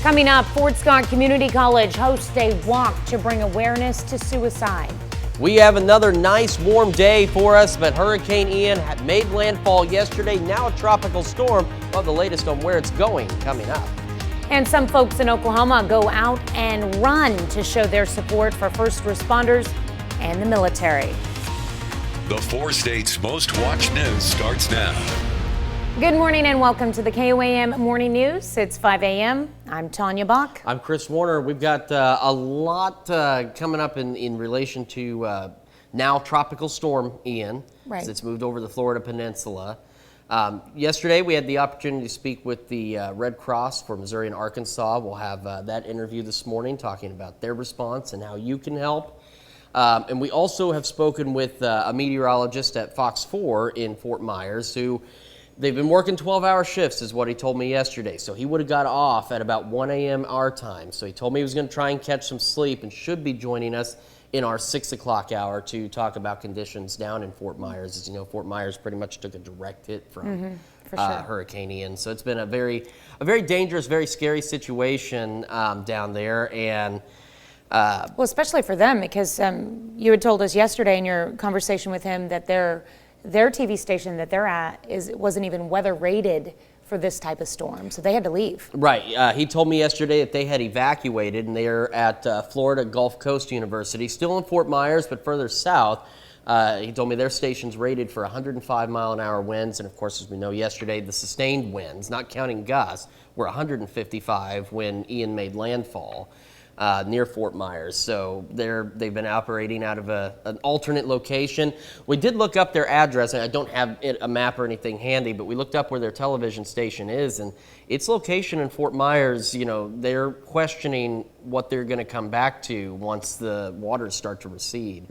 Coming up, Fort Scott Community College hosts a walk to bring awareness to suicide. We have another nice warm day for us, but Hurricane Ian had made landfall yesterday, now a tropical storm. We'll have the latest on where it's going coming up. And some folks in Oklahoma go out and run to show their support for first responders and the military. The 4 states' most watched news starts now. Good morning and welcome to the KOAM Morning News. It's 5 a.m. I'm Tanya Bach. I'm Chris Warner. We've got a lot coming up in relation to now Tropical Storm Ian, as it's moved over the Florida Peninsula. Yesterday we had the opportunity to speak with the Red Cross for Missouri and Arkansas. We'll have that interview this morning talking about their response and how you can help. And we also have spoken with a meteorologist at Fox 4 in Fort Myers who they've been working 12-hour shifts is what he told me yesterday. So he would have got off at about 1 a.m. our time. So he told me he was going to try and catch some sleep and should be joining us in our 6 o'clock hour to talk about conditions down in Fort Myers. As you know, Fort Myers pretty much took a direct hit from Hurricane Ian. So it's been a very dangerous, very scary situation down there. And well, especially for them, because you had told us yesterday in your conversation with him that their TV station that they're at wasn't even weather rated for this type of storm, so they had to leave. Right. He told me yesterday that they had evacuated, and they're at Florida Gulf Coast University, still in Fort Myers, but further south. He told me their station's rated for 105-mile-an-hour winds, and of course, as we know yesterday, the sustained winds, not counting gusts, were 155 when Ian made landfall near Fort Myers. So they've been operating out of an alternate location. We did look up their address, and I don't have a map or anything handy, but we looked up where their television station is, and its location in Fort Myers, you know, they're questioning what they're going to come back to once the waters start to recede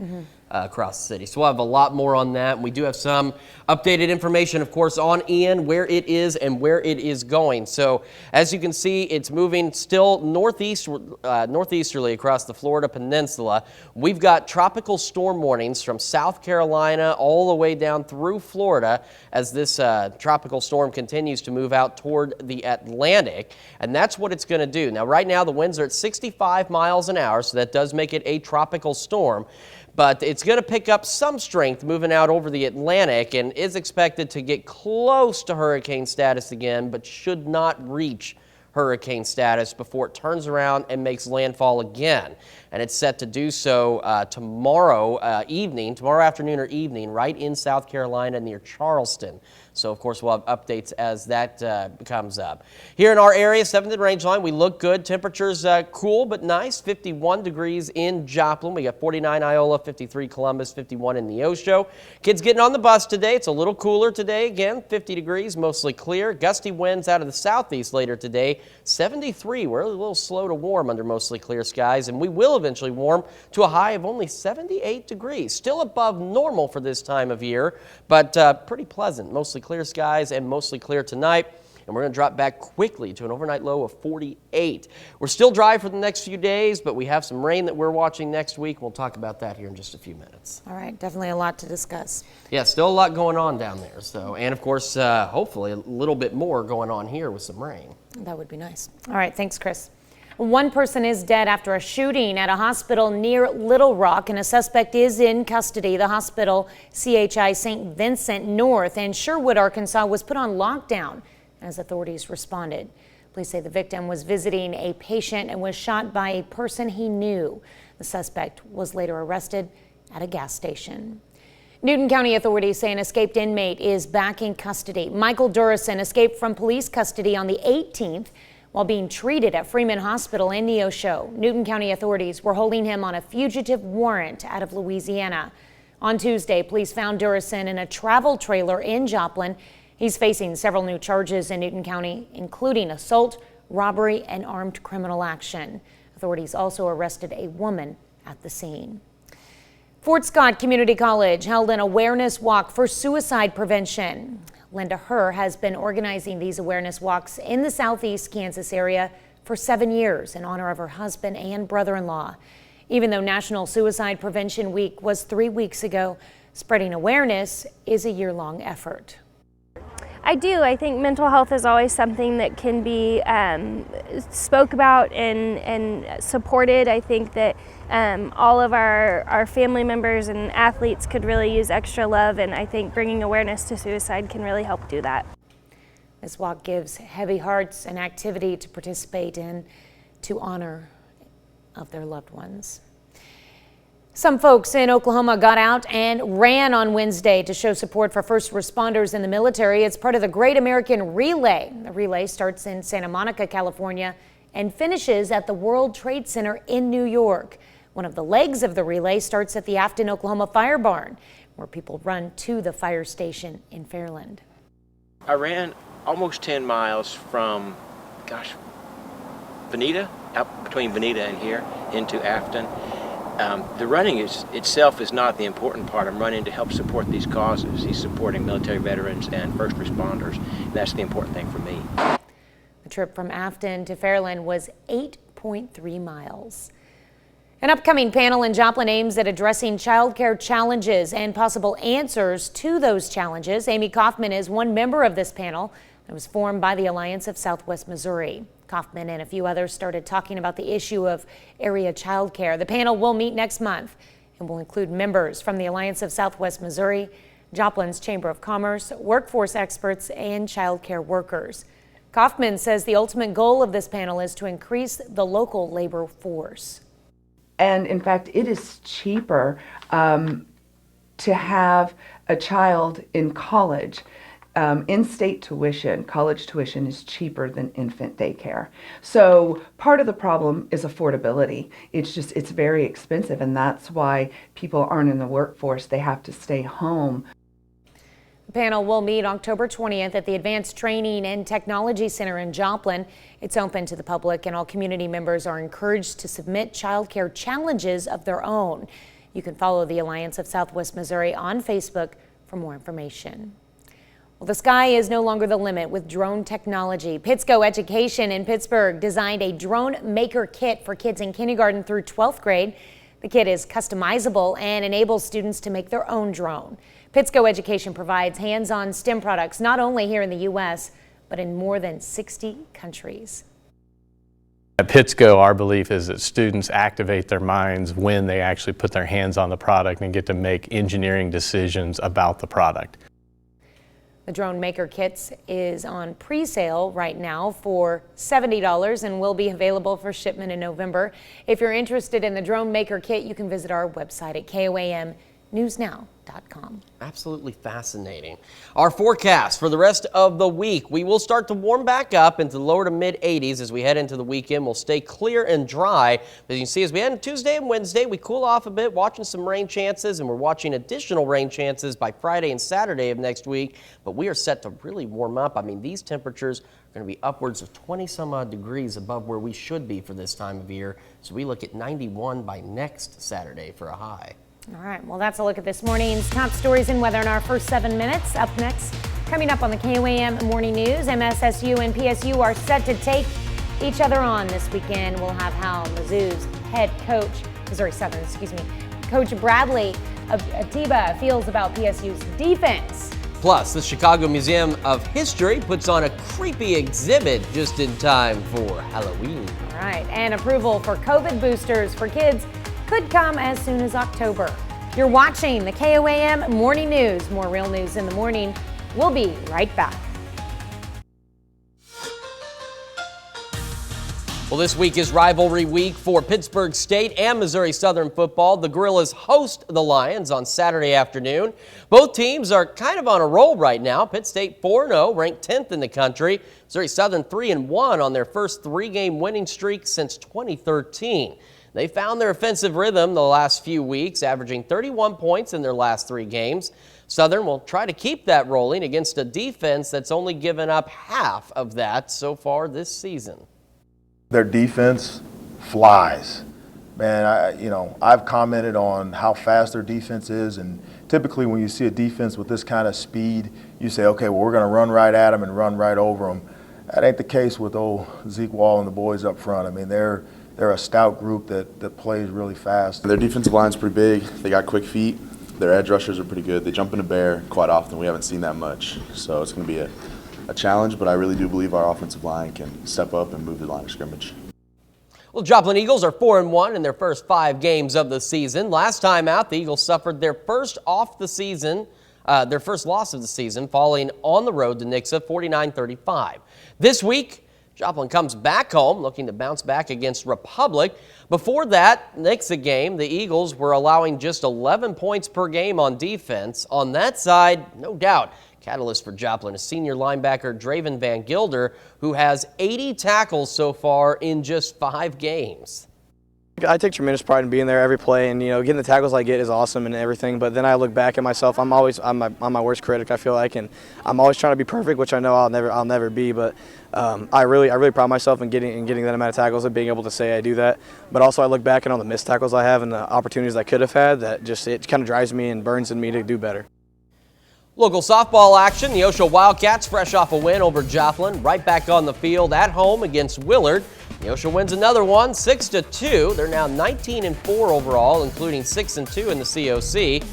across the city. So we'll have a lot more on that. And we do have some updated information, of course, on Ian, where it is and where it is going. So as you can see, it's moving still northeasterly across the Florida Peninsula. We've got tropical storm warnings from South Carolina all the way down through Florida as this tropical storm continues to move out toward the Atlantic. And that's what it's going to do. Now, right now, the winds are at 65 miles an hour, so that does make it a tropical storm. But it's going to pick up some strength moving out over the Atlantic and is expected to get close to hurricane status again, but should not reach hurricane status before it turns around and makes landfall again. And it's set to do so tomorrow afternoon or evening, right in South Carolina near Charleston. So, of course, we'll have updates as that comes up. Here in our area, 7th range line, we look good. Temperatures cool but nice. 51 degrees in Joplin. We got 49 Iola, 53 Columbus, 51 in Neosho. Kids getting on the bus today. It's a little cooler today. Again, 50 degrees, mostly clear. Gusty winds out of the southeast later today. 73. We're a little slow to warm under mostly clear skies, and we will eventually warm to a high of only 78 degrees. Still above normal for this time of year, but pretty pleasant. Mostly clear skies and mostly clear tonight. And we're going to drop back quickly to an overnight low of 48. We're still dry for the next few days, but we have some rain that we're watching next week. We'll talk about that here in just a few minutes. All right, definitely a lot to discuss. Yeah, still a lot going on down there. So, and of course, hopefully a little bit more going on here with some rain. That would be nice. All right, thanks, Chris. One person is dead after a shooting at a hospital near Little Rock, and a suspect is in custody. The hospital, CHI St. Vincent North in Sherwood, Arkansas, was put on lockdown as authorities responded. Police say the victim was visiting a patient and was shot by a person he knew. The suspect was later arrested at a gas station. Newton County authorities say an escaped inmate is back in custody. Michael Durison escaped from police custody on the 18th. While being treated at Freeman Hospital in Neosho. Newton County authorities were holding him on a fugitive warrant out of Louisiana. On Tuesday, police found Durison in a travel trailer in Joplin. He's facing several new charges in Newton County, including assault, robbery, and armed criminal action. Authorities also arrested a woman at the scene. Fort Scott Community College held an awareness walk for suicide prevention. Linda Herr has been organizing these awareness walks in the southeast Kansas area for 7 years in honor of her husband and brother-in-law. Even though National Suicide Prevention Week was 3 weeks ago, spreading awareness is a year-long effort. I do. I think mental health is always something that can be spoke about and supported. I think that all of our family members and athletes could really use extra love, and I think bringing awareness to suicide can really help do that. This walk gives heavy hearts an activity to participate in to honor of their loved ones. Some folks in Oklahoma got out and ran on Wednesday to show support for first responders in the military. It's part of the Great American Relay. The relay starts in Santa Monica, California, and finishes at the World Trade Center in New York. One of the legs of the relay starts at the Afton, Oklahoma Fire Barn, where people run to the fire station in Fairland. I ran almost 10 miles from, Veneta, out between Veneta and here, into Afton. The running itself is not the important part. I'm running to help support these causes. He's supporting military veterans and first responders. That's the important thing for me. The trip from Afton to Fairland was 8.3 miles. An upcoming panel in Joplin aims at addressing child care challenges and possible answers to those challenges. Amy Kaufman is one member of this panel that was formed by the Alliance of Southwest Missouri. Kaufman and a few others started talking about the issue of area child care. The panel will meet next month and will include members from the Alliance of Southwest Missouri, Joplin's Chamber of Commerce, workforce experts, and child care workers. Kaufman says the ultimate goal of this panel is to increase the local labor force. And in fact, it is cheaper to have a child in college. In-state tuition, college tuition is cheaper than infant daycare. So part of the problem is affordability. It's very expensive, and that's why people aren't in the workforce. They have to stay home. The panel will meet October 20th at the Advanced Training and Technology Center in Joplin. It's open to the public, and all community members are encouraged to submit child care challenges of their own. You can follow the Alliance of Southwest Missouri on Facebook for more information. Well, the sky is no longer the limit with drone technology. Pittsco Education in Pittsburgh designed a drone maker kit for kids in kindergarten through 12th grade. The kit is customizable and enables students to make their own drone. Pittsco Education provides hands-on STEM products not only here in the U.S., but in more than 60 countries. At Pittsco, our belief is that students activate their minds when they actually put their hands on the product and get to make engineering decisions about the product. The Drone Maker Kits is on pre-sale right now for $70 and will be available for shipment in November. If you're interested in the Drone Maker Kit, you can visit our website at KOAMnewsnow.com. Absolutely fascinating. Our forecast for the rest of the week. We will start to warm back up into the lower to mid 80s as we head into the weekend. We'll stay clear and dry. As you can see, as we head into Tuesday and Wednesday, we cool off a bit, watching some rain chances, and we're watching additional rain chances by Friday and Saturday of next week. But we are set to really warm up. I mean, these temperatures are going to be upwards of 20 some odd degrees above where we should be for this time of year. So we look at 91 by next Saturday for a high. All right, well, that's a look at this morning's top stories and weather in our first 7 minutes. Up next, coming up on the KOAM Morning News, MSSU and PSU are set to take each other on this weekend. We'll have how Mizzou's head coach, Coach Bradley Atiba feels about PSU's defense. Plus, the Chicago Museum of History puts on a creepy exhibit just in time for Halloween. All right, and approval for COVID boosters for kids could come as soon as October. You're watching the KOAM Morning News. More real news in the morning. We'll be right back. Well, this week is rivalry week for Pittsburgh State and Missouri Southern football. The Gorillas host the Lions on Saturday afternoon. Both teams are kind of on a roll right now. Pitt State 4-0, ranked 10th in the country. Missouri Southern 3-1 on their first 3-game winning streak since 2013. They found their offensive rhythm the last few weeks, averaging 31 points in their last 3 games. Southern will try to keep that rolling against a defense that's only given up half of that so far this season. Their defense flies. Man, I've commented on how fast their defense is, and typically when you see a defense with this kind of speed, you say, okay, well, we're going to run right at them and run right over them. That ain't the case with old Zeke Wall and the boys up front. I mean, they're a stout group that plays really fast. Their defensive line's pretty big. They got quick feet. Their edge rushers are pretty good. They jump in a bear quite often. We haven't seen that much. So it's going to be a challenge, but I really do believe our offensive line can step up and move the line of scrimmage. Well, Joplin Eagles are 4-1 in their first 5 games of the season. Last time out, the Eagles suffered their first loss of the season, falling on the road to Nixa 49-35. This week, Joplin comes back home looking to bounce back against Republic. Before that Nixa game, the Eagles were allowing just 11 points per game on defense. On that side, no doubt, catalyst for Joplin is senior linebacker Draven Van Gilder, who has 80 tackles so far in just 5 games. I take tremendous pride in being there every play, and getting the tackles I get is awesome and everything. But then I look back at myself. I'm my worst critic, I feel like, and I'm always trying to be perfect, which I know I'll never be. But I really pride myself in getting that amount of tackles and being able to say I do that. But also I look back at all the missed tackles I have and the opportunities I could have had. That it kind of drives me and burns in me to do better. Local softball action. The Neosho Wildcats, fresh off a win over Joplin, right back on the field at home against Willard. Neosho wins another one, 6-2. They're now 19-4 overall, including 6-2 in the COC.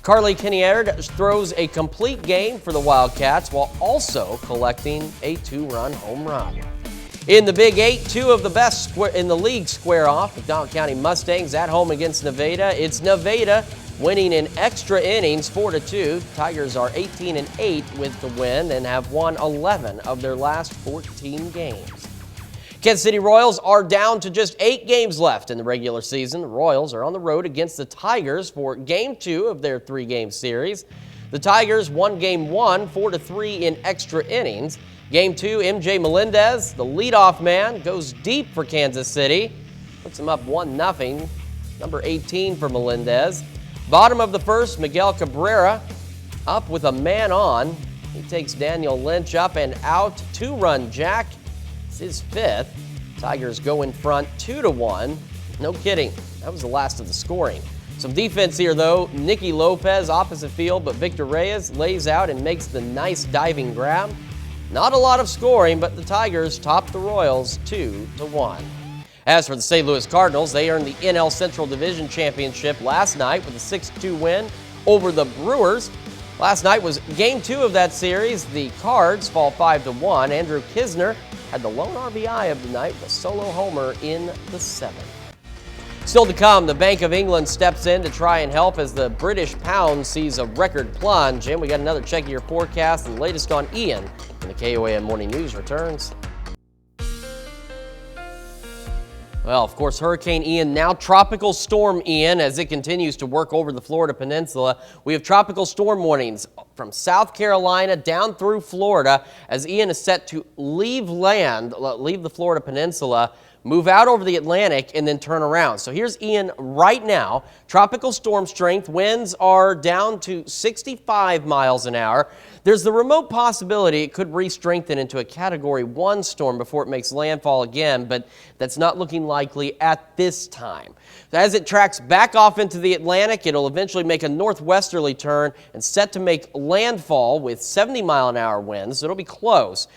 Carly Kinniard throws a complete game for the Wildcats while also collecting a 2-run home run. In the Big 8, 2 of the best in the league square off. McDonald County Mustangs at home against Nevada. It's Nevada winning in extra innings 4-2. Tigers are 18-8 with the win and have won 11 of their last 14 games. Kansas City Royals are down to just 8 games left in the regular season. The Royals are on the road against the Tigers for Game 2 of their 3-game series. The Tigers won Game 1 4-3 in extra innings. Game 2, MJ Melendez, the leadoff man, goes deep for Kansas City. Puts them up 1-0. Number 18 for Melendez. Bottom of the first, Miguel Cabrera up with a man on. He takes Daniel Lynch up and out. 2-run jack. It's his 5th. Tigers go in front 2-1. No kidding. That was the last of the scoring. Some defense here, though. Nicky Lopez opposite field, but Victor Reyes lays out and makes the nice diving grab. Not a lot of scoring, but the Tigers top the Royals 2-1. As for the St. Louis Cardinals, they earned the NL Central Division Championship last night with a 6-2 win over the Brewers. Last night was Game 2 of that series. The Cards fall 5-1. Andrew Kisner had the lone RBI of the night with a solo homer in the 7th. Still to come, the Bank of England steps in to try and help as the British pound sees a record plunge. And we got another check of your forecast and the latest on Ian when the KOAM Morning News returns. Well, of course, Hurricane Ian, now Tropical Storm Ian, as it continues to work over the Florida Peninsula. We have tropical storm warnings from South Carolina down through Florida as Ian is set to leave the Florida Peninsula, move out over the Atlantic, and then turn around. So here's Ian right now. Tropical storm strength. Winds are down to 65 miles an hour. There's the remote possibility it could re-strengthen into a Category 1 storm before it makes landfall again, but that's not looking likely at this time. As it tracks back off into the Atlantic, it'll eventually make a northwesterly turn and set to make landfall with 70-mile-an-hour winds. It'll be close,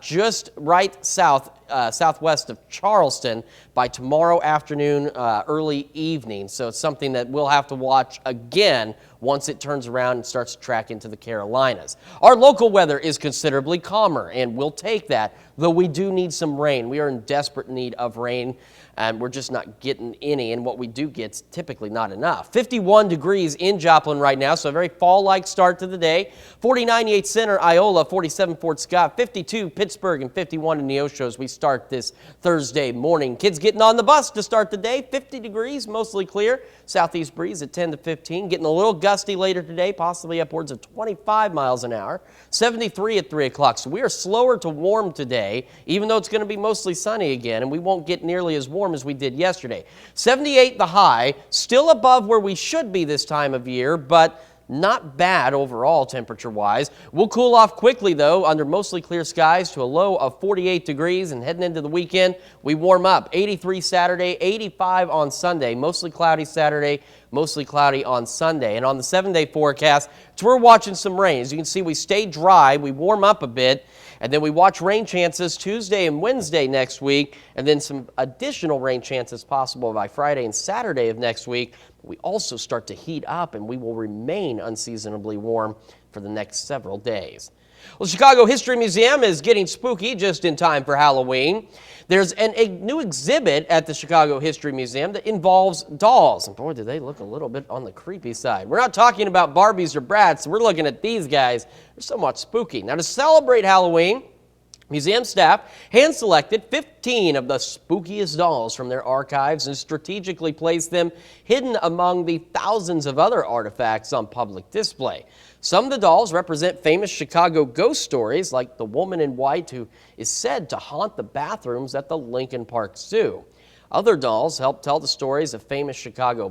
just right southwest of Charleston by tomorrow afternoon, early evening. So it's something that we'll have to watch again once it turns around and starts to track into the Carolinas. Our local weather is considerably calmer, and we'll take that, though we do need some rain. We are in desperate need of rain, and we're just not getting any, and what we do get's typically not enough. 51 degrees in Joplin right now, so a very fall-like start to the day. 49 Yates Center, Iola, 47 Fort Scott, 52 Pittsburgh, and 51 in Neosho as we start this Thursday morning. Kids getting on the bus to start the day. 50 degrees, mostly clear. Southeast breeze at 10 to 15. Getting a little gusty later today, possibly upwards of 25 miles an hour. 73 at 3 o'clock. So we are slower to warm today, even though it's going to be mostly sunny again, and we won't get nearly as warm as we did yesterday. 78 the high, still above where we should be this time of year, but not bad overall temperature-wise. We'll cool off quickly, though, under mostly clear skies to a low of 48 degrees, and heading into the weekend, we warm up. 83 Saturday, 85 on Sunday. Mostly cloudy Saturday, mostly cloudy on Sunday. And on the 7-day forecast, we're watching some rain. As you can see, we stay dry, we warm up a bit, And then we watch rain chances Tuesday and Wednesday next week, and then some additional rain chances possible by Friday and Saturday of next week. We also start to heat up, and we will remain unseasonably warm for the next several days. Well, the Chicago History Museum is getting spooky just in time for Halloween. There's a new exhibit at the Chicago History Museum that involves dolls. And boy, do they look a little bit on the creepy side. We're not talking about Barbies or Brats. We're looking at these guys. They're somewhat spooky. Now, to celebrate Halloween, museum staff hand-selected 15 of the spookiest dolls from their archives and strategically placed them hidden among the thousands of other artifacts on public display. Some of the dolls represent famous Chicago ghost stories, like the woman in white who is said to haunt the bathrooms at the Lincoln Park Zoo. Other dolls help tell the stories of famous Chicago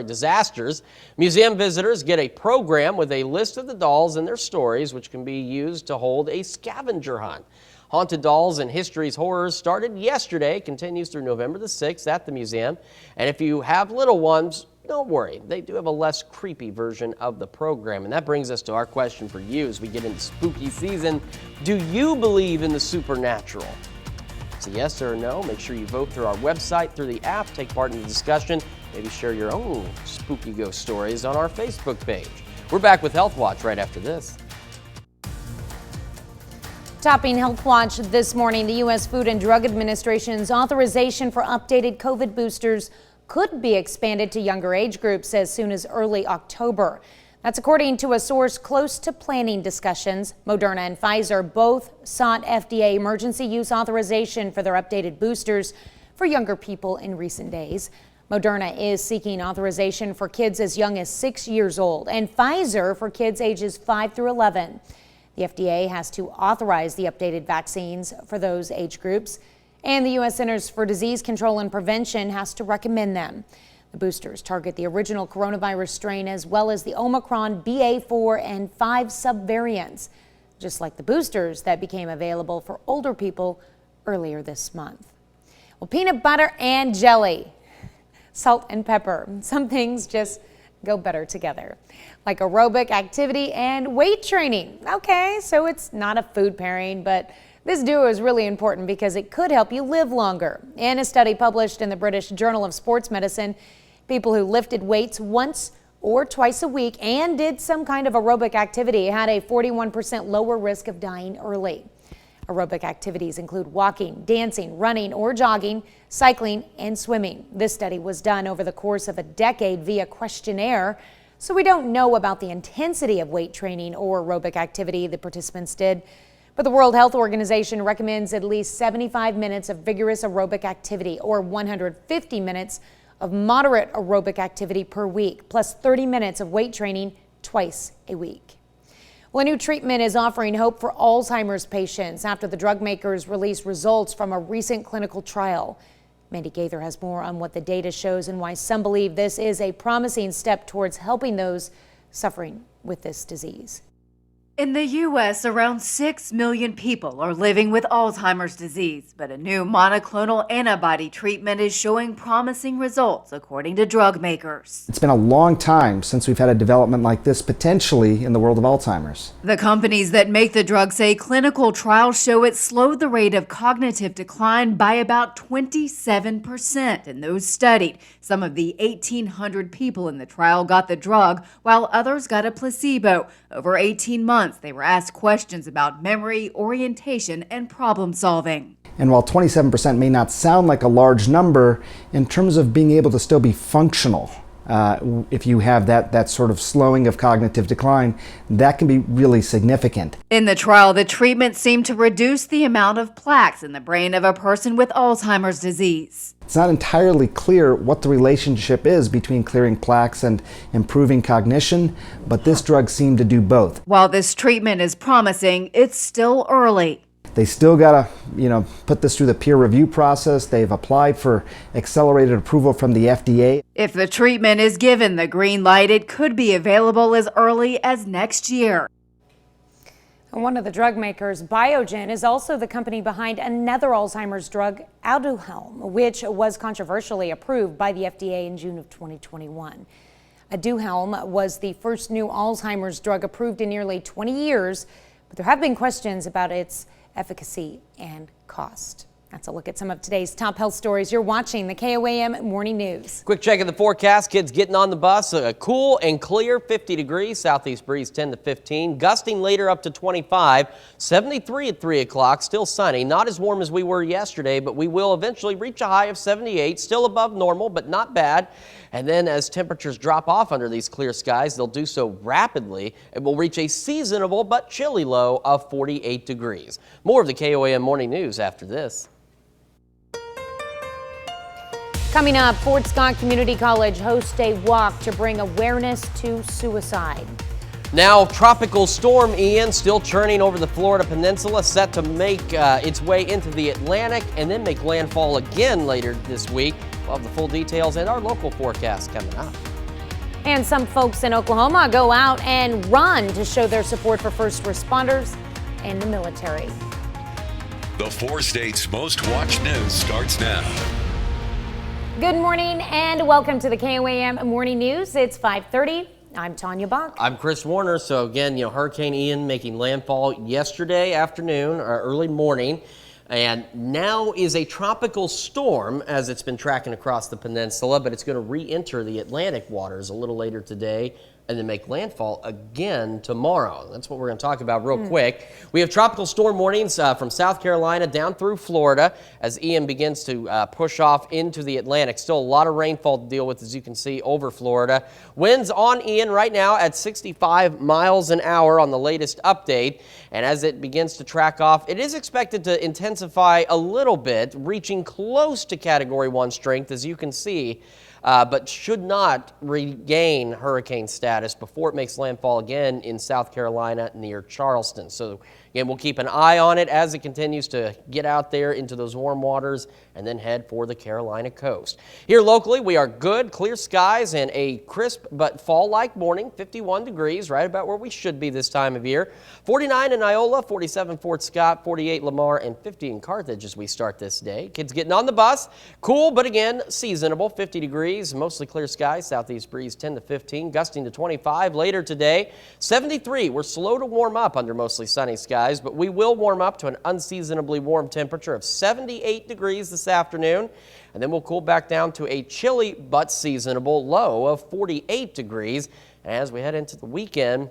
disasters. Museum visitors get a program with a list of the dolls and their stories, which can be used to hold a scavenger hunt. Haunted Dolls and History's Horrors started yesterday, continues through November the 6th at the museum. And if you have little ones, don't worry, they do have a less creepy version of the program. And that brings us to our question for you as we get into spooky season. Do you believe in the supernatural? It's a yes or a no. Make sure you vote through our website, through the app, take part in the discussion, maybe share your own spooky ghost stories on our Facebook page. We're back with Health Watch right after this. Topping Health Watch this morning, the U.S. Food and Drug Administration's authorization for updated COVID boosters could be expanded to younger age groups as soon as early October. That's according to a source close to planning discussions. Moderna and Pfizer both sought FDA emergency use authorization for their updated boosters for younger people in recent days. Moderna is seeking authorization for kids as young as 6 years old and Pfizer for kids ages 5 through 11. The FDA has to authorize the updated vaccines for those age groups, and the U.S. Centers for Disease Control and Prevention has to recommend them. The boosters target the original coronavirus strain as well as the Omicron BA4 and 5 subvariants, just like the boosters that became available for older people earlier this month. Well, peanut butter and jelly, salt and pepper, some things just go better together, like aerobic activity and weight training. Okay, so it's not a food pairing, but this duo is really important because it could help you live longer. In a study published in the British Journal of Sports Medicine, people who lifted weights once or twice a week and did some kind of aerobic activity had a 41% lower risk of dying early. Aerobic activities include walking, dancing, running or jogging, cycling, and swimming. This study was done over the course of a decade via questionnaire, so we don't know about the intensity of weight training or aerobic activity the participants did. But the World Health Organization recommends at least 75 minutes of vigorous aerobic activity or 150 minutes of moderate aerobic activity per week, plus 30 minutes of weight training twice a week. Well, a new treatment is offering hope for Alzheimer's patients after the drug makers released results from a recent clinical trial. Mandy Gaither has more on what the data shows and why some believe this is a promising step towards helping those suffering with this disease. In the U.S., around 6 million people are living with Alzheimer's disease, but a new monoclonal antibody treatment is showing promising results, according to drug makers. It's been a long time since we've had a development like this potentially in the world of Alzheimer's. The companies that make the drug say clinical trials show it slowed the rate of cognitive decline by about 27% in those studied. Some of the 1,800 people in the trial got the drug, while others got a placebo. Over 18 months, they were asked questions about memory, orientation, and problem solving. And while 27% may not sound like a large number, in terms of being able to still be functional, if you have that sort of slowing of cognitive decline, that can be really significant. In the trial, the treatment seemed to reduce the amount of plaques in the brain of a person with Alzheimer's disease. It's not entirely clear what the relationship is between clearing plaques and improving cognition, but this drug seemed to do both. While this treatment is promising, it's still early. They still got to, put this through the peer review process. They've applied for accelerated approval from the FDA. If the treatment is given the green light, it could be available as early as next year. One of the drug makers, Biogen, is also the company behind another Alzheimer's drug, Aduhelm, which was controversially approved by the FDA in June of 2021. Aduhelm was the first new Alzheimer's drug approved in nearly 20 years, but there have been questions about its efficacy and cost. That's a look at some of today's top health stories. You're watching the KOAM Morning News. Quick check of the forecast. Kids getting on the bus. Cool and clear, 50 degrees. Southeast breeze 10 to 15. Gusting later up to 25. 73 at 3 o'clock. Still sunny. Not as warm as we were yesterday, but we will eventually reach a high of 78. Still above normal, but not bad. And then as temperatures drop off under these clear skies, they'll do so rapidly. It will reach a seasonable but chilly low of 48 degrees. More of the KOAM Morning News after this. Coming up, Fort Scott Community College hosts a walk to bring awareness to suicide. Now, Tropical Storm Ian still churning over the Florida Peninsula, set to make its way into the Atlantic and then make landfall again later this week. We'll have the full details and our local forecast coming up. And some folks in Oklahoma go out and run to show their support for first responders and the military. The 4 states' most watched news starts now. Good morning and welcome to the KOAM Morning News. It's 5:30. I'm Tanya Bach. I'm Chris Warner. So again, Hurricane Ian making landfall yesterday afternoon or early morning, and now is a tropical storm as it's been tracking across the peninsula, but it's going to re-enter the Atlantic waters a little later today and then make landfall again tomorrow. That's what we're going to talk about real quick. We have tropical storm warnings from South Carolina down through Florida as Ian begins to push off into the Atlantic. Still a lot of rainfall to deal with, as you can see, over Florida. Winds on Ian right now at 65 miles an hour on the latest update. And as it begins to track off, it is expected to intensify a little bit, reaching close to Category 1 strength, as you can see. But should not regain hurricane status before it makes landfall again in South Carolina near Charleston. So again, we'll keep an eye on it as it continues to get out there into those warm waters and then head for the Carolina coast. Here locally, we are good, clear skies and a crisp but fall-like morning, 51 degrees, right about where we should be this time of year. 49 in Iola, 47 Fort Scott, 48 Lamar, and 50 in Carthage as we start this day. Kids getting on the bus, cool, but again, seasonable, 50 degrees, mostly clear skies, southeast breeze 10 to 15, gusting to 25 later today. 73, we're slow to warm up under mostly sunny skies, but we will warm up to an unseasonably warm temperature of 78 degrees this afternoon, and then we'll cool back down to a chilly but seasonable low of 48 degrees. And as we head into the weekend,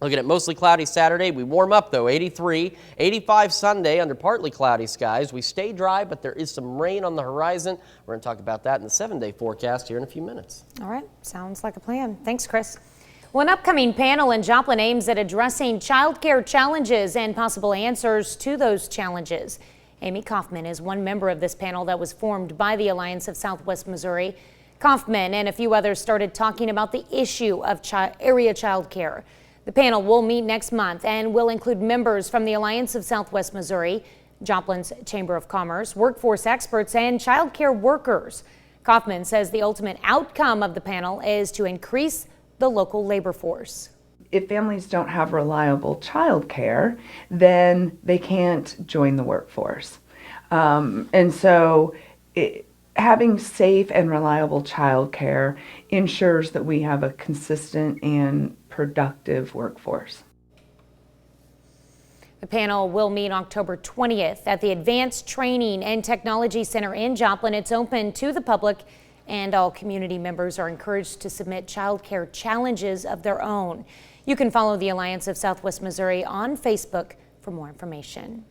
looking at mostly cloudy Saturday, we warm up though, 83, 85 Sunday under partly cloudy skies. We stay dry, but there is some rain on the horizon. We're going to talk about that in the 7-day forecast here in a few minutes. All right, sounds like a plan. Thanks, Chris. Well, an upcoming panel in Joplin aims at addressing child care challenges and possible answers to those challenges. Amy Kaufman is one member of this panel that was formed by the Alliance of Southwest Missouri. Kaufman and a few others started talking about the issue of area child care. The panel will meet next month and will include members from the Alliance of Southwest Missouri, Joplin's Chamber of Commerce, workforce experts, and child care workers. Kaufman says the ultimate outcome of the panel is to increase the local labor force. If families don't have reliable child care, then they can't join the workforce. And so having safe and reliable child care ensures that we have a consistent and productive workforce. The panel will meet October 20th at the Advanced Training and Technology Center in Joplin. It's open to the public, and all community members are encouraged to submit child care challenges of their own. You can follow the Alliance of Southwest Missouri on Facebook for more information.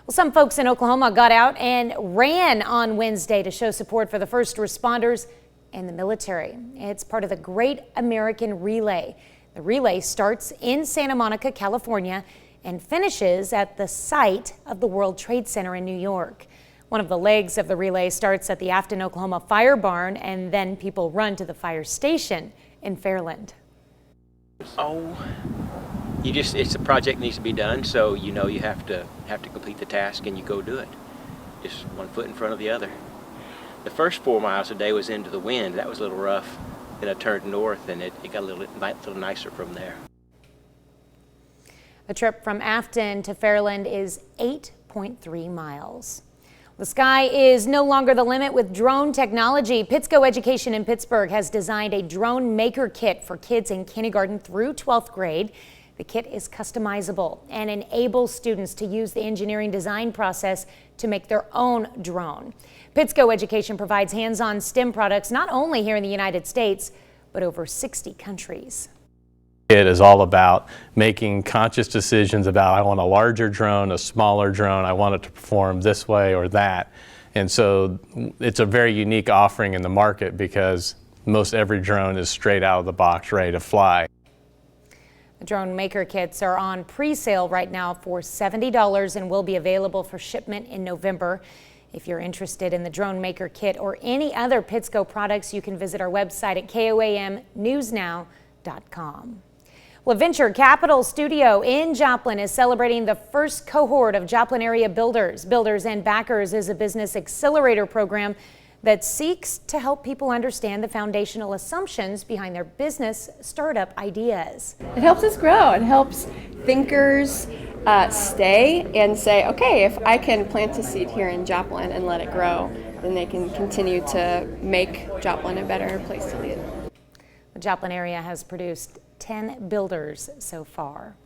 Well, some folks in Oklahoma got out and ran on Wednesday to show support for the first responders and the military. It's part of the Great American Relay. The relay starts in Santa Monica, California, and finishes at the site of the World Trade Center in New York. One of the legs of the relay starts at the Afton, Oklahoma Fire Barn, and then people run to the fire station in Fairland. Oh, it's a project that needs to be done, so you have to complete the task and you go do it. Just one foot in front of the other. The first 4 miles a day was into the wind. That was a little rough. Then I turned north and it got a little nicer from there. The trip from Afton to Fairland is 8.3 miles. The sky is no longer the limit with drone technology. Pittsco Education in Pittsburgh has designed a drone maker kit for kids in kindergarten through 12th grade. The kit is customizable and enables students to use the engineering design process to make their own drone. Pittsburgh Education provides hands-on STEM products not only here in the United States, but over 60 countries. It is all about making conscious decisions about, I want a larger drone, a smaller drone, I want it to perform this way or that. And so it's a very unique offering in the market because most every drone is straight out of the box ready to fly. The drone maker kits are on pre-sale right now for $70 and will be available for shipment in November. If you're interested in the drone maker kit or any other Pittsburgh products, you can visit our website at KOAMnewsnow.com. Well, Venture Capital Studio in Joplin is celebrating the first cohort of Joplin area builders. Builders and Backers is a business accelerator program that seeks to help people understand the foundational assumptions behind their business startup ideas. It helps us grow. It helps thinkers stay and say, okay, if I can plant a seed here in Joplin and let it grow, then they can continue to make Joplin a better place to live. The Joplin area has produced 10 builders so far.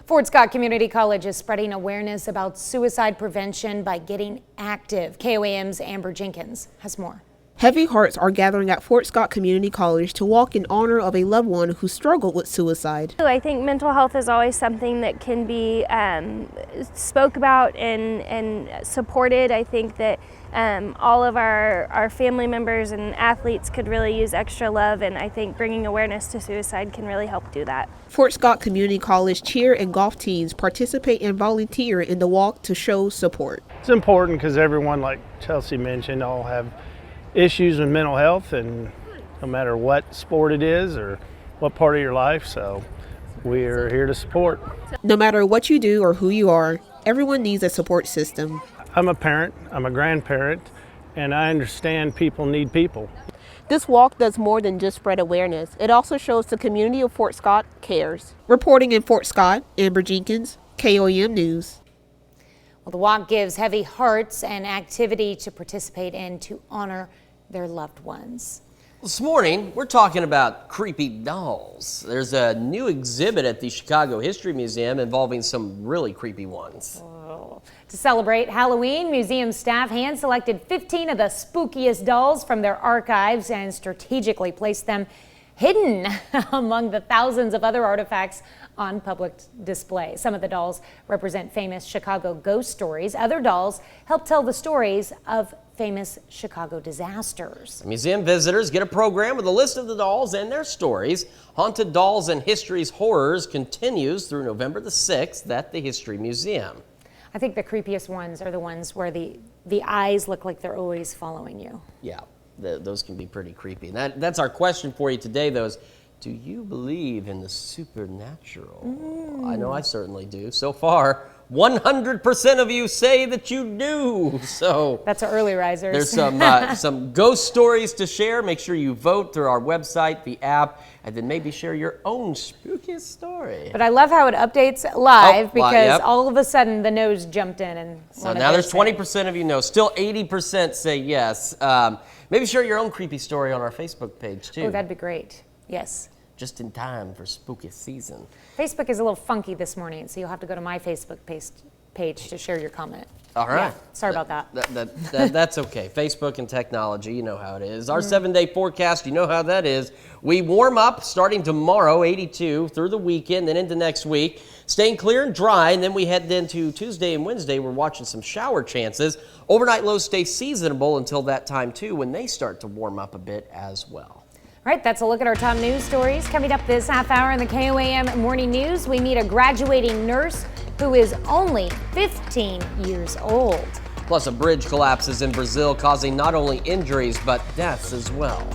Fort Scott Community College is spreading awareness about suicide prevention by getting active. KOAM's Amber Jenkins has more. Heavy hearts are gathering at Fort Scott Community College to walk in honor of a loved one who struggled with suicide. I think mental health is always something that can be spoke about and supported. I think that all of our family members and athletes could really use extra love, and I think bringing awareness to suicide can really help do that. Fort Scott Community College cheer and golf teams participate and volunteer in the walk to show support. It's important because everyone, like Chelsea mentioned, all have issues with mental health, and no matter what sport it is or what part of your life, so we're here to support. No matter what you do or who you are, everyone needs a support system. I'm a parent, I'm a grandparent, and I understand people need people. This walk does more than just spread awareness. It also shows the community of Fort Scott cares. Reporting in Fort Scott, Amber Jenkins, KOAM News. Well, the walk gives heavy hearts an activity to participate in to honor their loved ones. This morning, we're talking about creepy dolls. There's a new exhibit at the Chicago History Museum involving some really creepy ones. Oh. To celebrate Halloween, museum staff hand-selected 15 of the spookiest dolls from their archives and strategically placed them hidden among the thousands of other artifacts on public display. Some of the dolls represent famous Chicago ghost stories. Other dolls help tell the stories of famous Chicago disasters. Museum visitors get a program with a list of the dolls and their stories. Haunted Dolls and History's Horrors continues through November the 6th at the History Museum. I think the creepiest ones are the ones where the eyes look like they're always following you. Yeah, those can be pretty creepy. That's our question for you today, though, is do you believe in the supernatural? I know I certainly do. So far, 100% of you say that you do. So that's our early risers. There's some ghost stories to share. Make sure you vote through our website, the app, and then maybe share your own spookiest story. But I love how it updates live because all of a sudden the no's jumped in. And so now there's 20% of you know. Still 80% say yes. Maybe share your own creepy story on our Facebook page too. Oh, that'd be great. Yes. Just in time for spooky season. Facebook is a little funky this morning, so you'll have to go to my Facebook page to share your comment. All right. Yeah, sorry about that. That's okay. Facebook and technology, you know how it is. Our 7-day forecast, you know how that is. We warm up starting tomorrow, 82, through the weekend, then into next week. Staying clear and dry, and then we head into Tuesday and Wednesday. We're watching some shower chances. Overnight lows stay seasonable until that time, too, when they start to warm up a bit as well. All right, that's a look at our top news stories. Coming up this half hour in the KOAM Morning News, we meet a graduating nurse who is only 15 years old. Plus, a bridge collapses in Brazil, causing not only injuries, but deaths as well.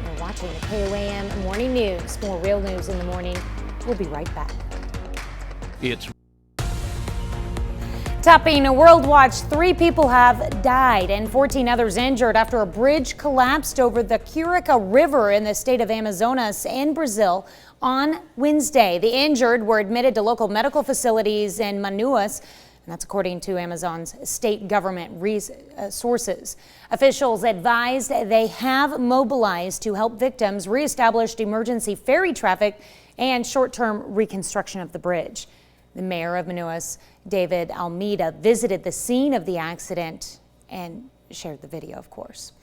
You're watching the KOAM Morning News. More real news in the morning. We'll be right back. Topping a World Watch, 3 people have died and 14 others injured after a bridge collapsed over the Curica River in the state of Amazonas in Brazil on Wednesday. The injured were admitted to local medical facilities in Manaus, and that's according to Amazon's state government sources. Officials advised they have mobilized to help victims, reestablished emergency ferry traffic, and short-term reconstruction of the bridge. The mayor of Manaus, David Almeida, visited the scene of the accident and shared the video, of course.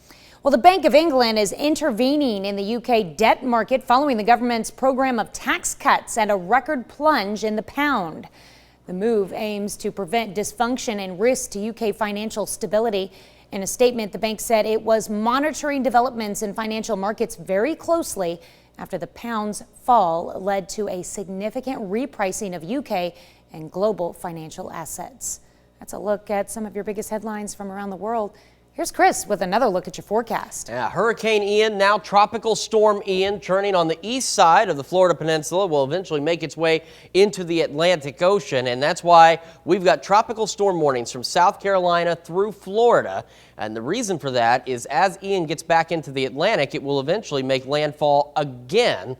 Well, the Bank of England is intervening in the UK debt market following the government's program of tax cuts and a record plunge in the pound. The move aims to prevent dysfunction and risk to UK financial stability. In a statement, the bank said it was monitoring developments in financial markets very closely after the pound's fall led to a significant repricing of UK and global financial assets. That's a look at some of your biggest headlines from around the world. Here's Chris with another look at your forecast. Yeah, Hurricane Ian, now Tropical Storm Ian, churning on the east side of the Florida Peninsula, will eventually make its way into the Atlantic Ocean. And that's why we've got tropical storm warnings from South Carolina through Florida. And the reason for that is as Ian gets back into the Atlantic, it will eventually make landfall again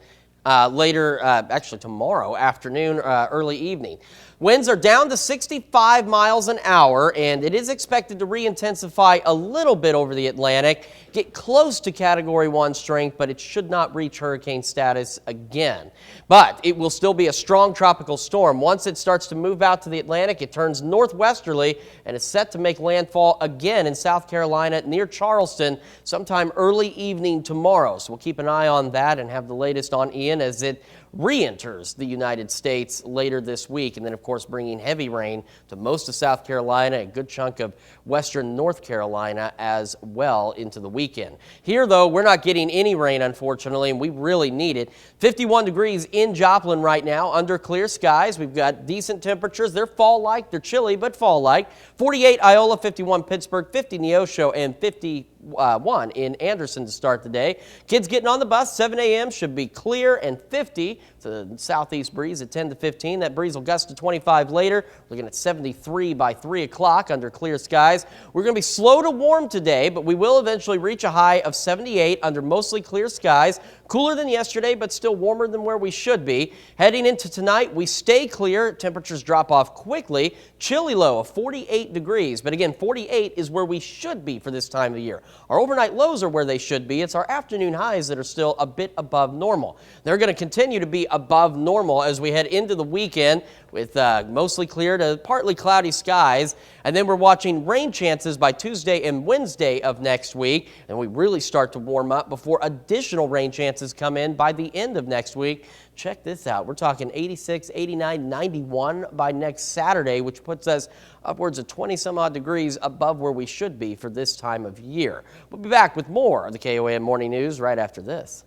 later, actually tomorrow afternoon, early evening. Winds are down to 65 miles an hour, and it is expected to re-intensify a little bit over the Atlantic, get close to Category 1 strength, but it should not reach hurricane status again. But it will still be a strong tropical storm. Once it starts to move out to the Atlantic, it turns northwesterly and is set to make landfall again in South Carolina near Charleston sometime early evening tomorrow. So we'll keep an eye on that and have the latest on Ian as it re-enters the United States later this week, and then of course bringing heavy rain to most of South Carolina, a good chunk of western North Carolina as well into the weekend. Here though, we're not getting any rain unfortunately, and we really need it. 51 degrees in Joplin right now under clear skies. We've got decent temperatures. They're fall-like, they're chilly but fall-like. 48 Iola, 51 Pittsburgh, 50 Neosho, and 51 in Anderson to start the day. Kids getting on the bus, 7 a.m. should be clear and 50 to the southeast breeze at 10 to 15. That breeze will gust to 25 later. Looking at 73 by 3 o'clock under clear skies. We're going to be slow to warm today, but we will eventually reach a high of 78 under mostly clear skies. Cooler than yesterday, but still warmer than where we should be. Heading into tonight, we stay clear. Temperatures drop off quickly. Chilly low of 48 degrees. But again, 48 is where we should be for this time of the year. Our overnight lows are where they should be. It's our afternoon highs that are still a bit above normal. They're going to continue to be above normal as we head into the weekend with mostly clear to partly cloudy skies. And then we're watching rain chances by Tuesday and Wednesday of next week. And we really start to warm up before additional rain chances come in by the end of next week. Check this out. We're talking 86, 89, 91 by next Saturday, which puts us upwards of 20 some odd degrees above where we should be for this time of year. We'll be back with more of the KOAM Morning News right after this.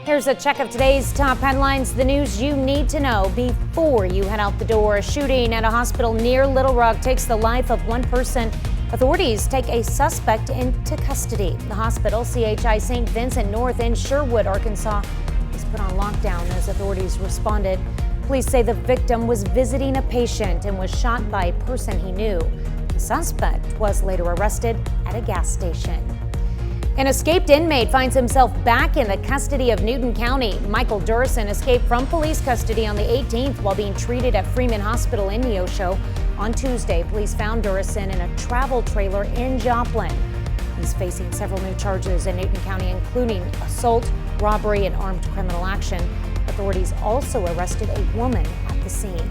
Here's a check of today's top headlines, the news you need to know before you head out the door. A shooting at a hospital near Little Rock takes the life of one person. Authorities take a suspect into custody. The hospital, CHI St. Vincent North in Sherwood, Arkansas, was put on lockdown as authorities responded. Police say the victim was visiting a patient and was shot by a person he knew. The suspect was later arrested at a gas station. An escaped inmate finds himself back in the custody of Newton County. Michael Durson escaped from police custody on the 18th while being treated at Freeman Hospital in Neosho. On Tuesday, police found Durson in a travel trailer in Joplin. He's facing several new charges in Newton County, including assault, robbery, and armed criminal action. Authorities also arrested a woman at the scene.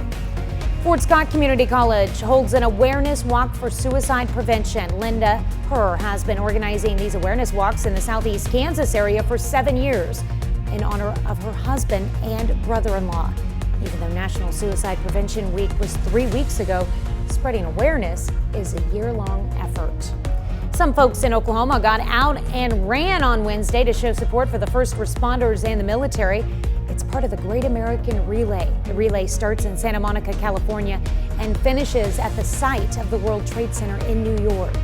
Fort Scott Community College holds an awareness walk for suicide prevention. Linda Purr has been organizing these awareness walks in the southeast Kansas area for 7 years in honor of her husband and brother-in-law. Even though National Suicide Prevention Week was 3 weeks ago, spreading awareness is a year-long effort. Some folks in Oklahoma got out and ran on Wednesday to show support for the first responders and the military. It's part of the Great American Relay. The relay starts in Santa Monica, California, and finishes at the site of the World Trade Center in New York.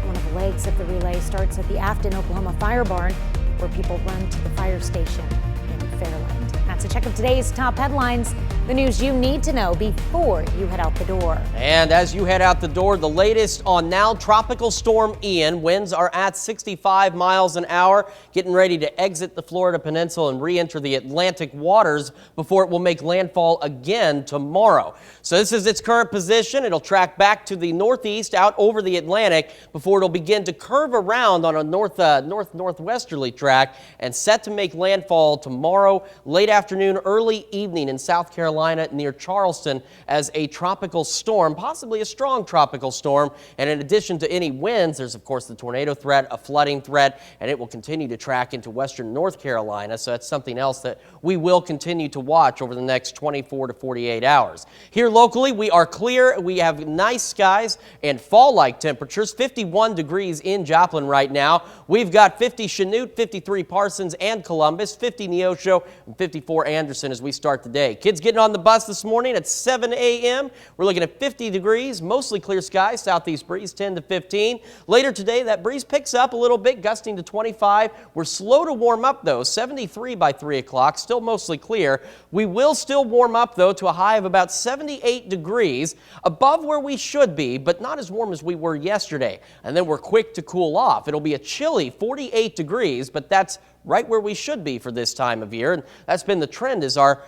One of the legs of the relay starts at the Afton, Oklahoma Fire Barn, where people run to the fire station in Fairland. That's a check of today's top headlines. The news you need to know before you head out the door. And as you head out the door, the latest on now Tropical Storm Ian. Winds are at 65 miles an hour, getting ready to exit the Florida Peninsula and re-enter the Atlantic waters before it will make landfall again tomorrow. So this is its current position. It'll track back to the northeast out over the Atlantic before it'll begin to curve around on a northwesterly track and set to make landfall tomorrow late afternoon, early evening in South Carolina near Charleston as a tropical storm, possibly a strong tropical storm. And in addition to any winds, there's of course the tornado threat, a flooding threat, and it will continue to track into western North Carolina. So that's something else that we will continue to watch over the next 24 to 48 hours. Here locally, we are clear. We have nice skies and fall-like temperatures, 51 degrees in Joplin right now. We've got 50 Chanute, 53 Parsons and Columbus, 50 Neosho, and 54 Anderson as we start the day. Kids getting on the bus this morning at 7 a.m. We're looking at 50 degrees, mostly clear skies, southeast breeze 10 to 15. Later today, that breeze picks up a little bit, gusting to 25. We're slow to warm up though, 73 by 3 o'clock, still mostly clear. We will still warm up though to a high of about 78 degrees, above where we should be, but not as warm as we were yesterday. And then we're quick to cool off. It'll be a chilly 48 degrees, but that's right where we should be for this time of year. And that's been the trend, is our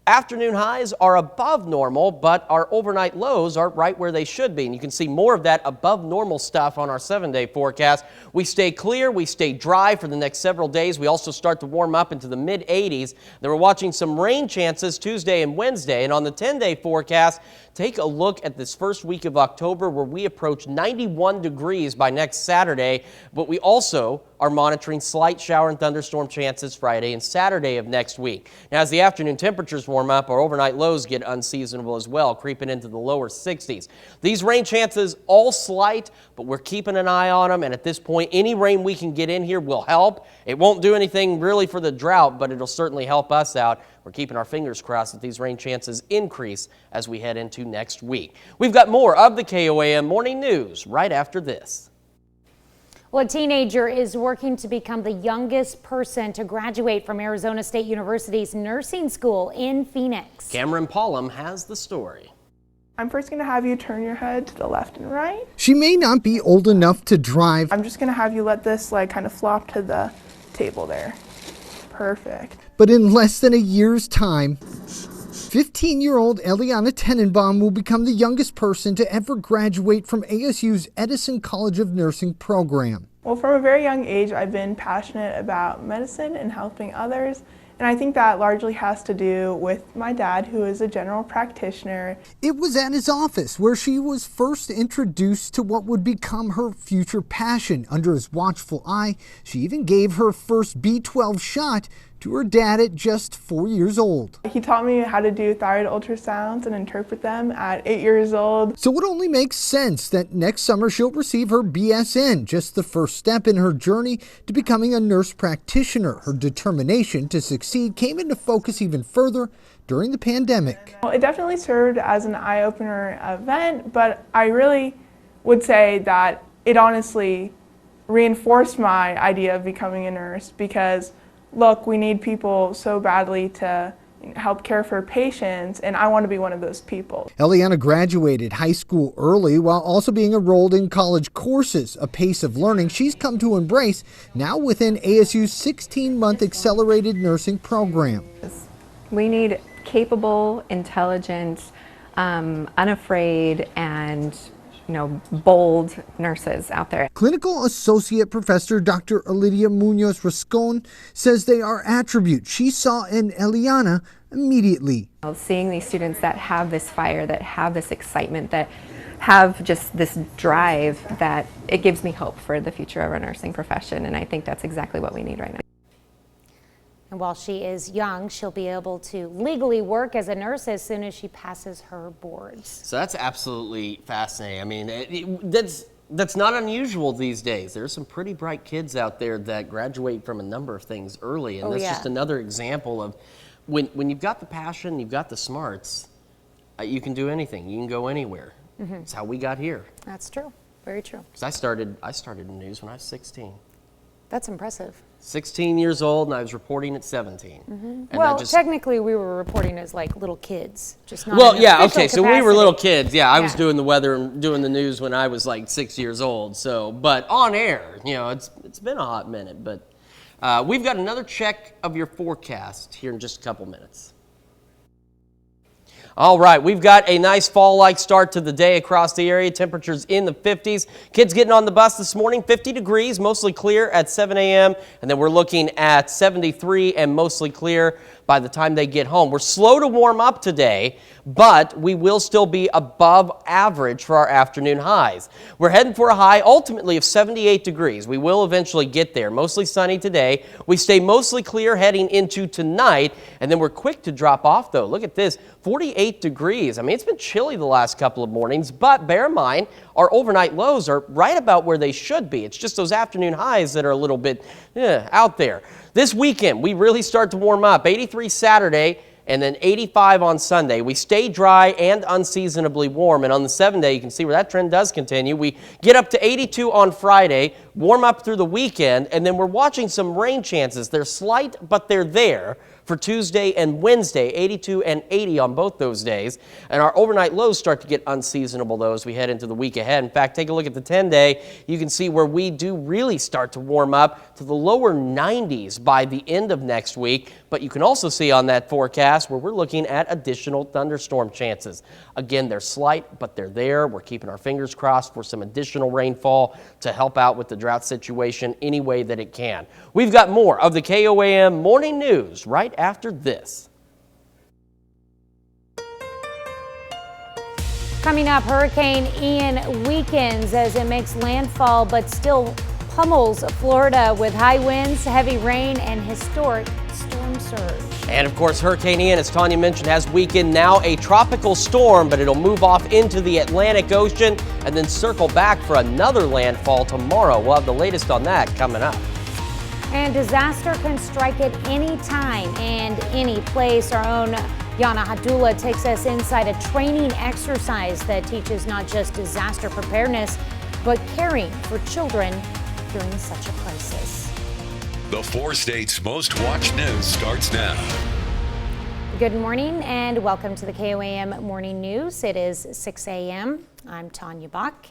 afternoon highs are above normal, but our overnight lows are right where they should be. And you can see more of that above normal stuff on our 7-day forecast. We stay clear, we stay dry for the next several days. We also start to warm up into the mid 80s. Then we're watching some rain chances Tuesday and Wednesday. And on the 10-day forecast, take a look at this first week of October where we approach 91 degrees by next Saturday, but we also are monitoring slight shower and thunderstorm chances Friday and Saturday of next week. Now, as the afternoon temperatures warm up, our overnight lows get unseasonable as well, creeping into the lower 60s. These rain chances all slight, but we're keeping an eye on them, and at this point, any rain we can get in here will help. It won't do anything really for the drought, but it'll certainly help us out. We're keeping our fingers crossed that these rain chances increase as we head into next week. We've got more of the KOAM Morning News right after this. Well, a teenager is working to become the youngest person to graduate from Arizona State University's nursing school in Phoenix. Cameron Paulum has the story. I'm first going to have you turn your head to the left and right. She may not be old enough to drive. I'm just going to have you let this kind of flop to the table there. Perfect. But in less than a year's time, 15-year-old Eliana Tenenbaum will become the youngest person to ever graduate from ASU's Edison College of Nursing program. Well, from a very young age, I've been passionate about medicine and helping others. And I think that largely has to do with my dad, who is a general practitioner. It was at his office where she was first introduced to what would become her future passion. Under his watchful eye, she even gave her first B12 shot to her dad at just 4 years old. He taught me how to do thyroid ultrasounds and interpret them at 8 years old. So it only makes sense that next summer she'll receive her BSN, just the first step in her journey to becoming a nurse practitioner. Her determination to succeed came into focus even further during the pandemic. Well, it definitely served as an eye-opener event, but I really would say that it honestly reinforced my idea of becoming a nurse because look, we need people so badly to help care for patients, and I want to be one of those people. Eliana graduated high school early while also being enrolled in college courses, a pace of learning she's come to embrace now within ASU's 16-month accelerated nursing program. We need capable, intelligent, unafraid, and bold nurses out there. Clinical Associate Professor Dr. Alidia Munoz-Rascon says they are attributes she saw in Eliana immediately. Seeing these students that have this fire, that have this excitement, that have just this drive, that it gives me hope for the future of our nursing profession, and I think that's exactly what we need right now. And while she is young, she'll be able to legally work as a nurse as soon as she passes her boards. So that's absolutely fascinating. I mean, that's not unusual these days. There's some pretty bright kids out there that graduate from a number of things early, and that's just another example of when you've got the passion, you've got the smarts, you can do anything. You can go anywhere. It's how we got here. That's true. Very true. Because I started in news when I was 16. That's impressive. 16 years old, and I was reporting at 17. And Well, I just, technically, we were reporting as like little kids, just not. well, in yeah, official okay, so we were capacity. little kids. Yeah, I was Yeah. doing the weather and doing the news when I was like 6 years old. So, but on air, it's been a hot minute. But we've got another check of your forecast here in just a couple minutes. All right, we've got a nice fall-like start to the day across the area. Temperatures in the 50s. Kids getting on the bus this morning, 50 degrees, mostly clear at 7 a.m. And then we're looking at 73 and mostly clear by the time they get home. We're slow to warm up today, but we will still be above average for our afternoon highs. We're heading for a high ultimately of 78 degrees. We will eventually get there. Mostly sunny today. We stay mostly clear heading into tonight, and then we're quick to drop off though. Look at this, 48 degrees. I mean, it's been chilly the last couple of mornings, but bear in mind, our overnight lows are right about where they should be. It's just those afternoon highs that are a little bit out there. This weekend, we really start to warm up. 83 Saturday and then 85 on Sunday. We stay dry and unseasonably warm. And on the 7-day, you can see where that trend does continue. We get up to 82 on Friday, warm up through the weekend, and then we're watching some rain chances. They're slight, but they're there for Tuesday and Wednesday, 82 and 80 on both those days. And our overnight lows start to get unseasonable though as we head into the week ahead. In fact, take a look at the 10-day. You can see where we do really start to warm up to the lower 90s by the end of next week. But you can also see on that forecast where we're looking at additional thunderstorm chances. Again, they're slight, but they're there. We're keeping our fingers crossed for some additional rainfall to help out with the drought situation any way that it can. We've got more of the KOAM Morning News right after this. Coming up, Hurricane Ian weakens as it makes landfall, but still pummels Florida with high winds, heavy rain, and historic storm surge. And of course, Hurricane Ian, as Tanya mentioned, has weakened, now a tropical storm, but it'll move off into the Atlantic Ocean and then circle back for another landfall tomorrow. We'll have the latest on that coming up. And disaster can strike at any time and any place. Our own Yana Hadula takes us inside a training exercise that teaches not just disaster preparedness, but caring for children during such a crisis. The 4 states' most watched news starts now. Good morning and welcome to the KOAM Morning News. It is 6 a.m. I'm Tanya Bach.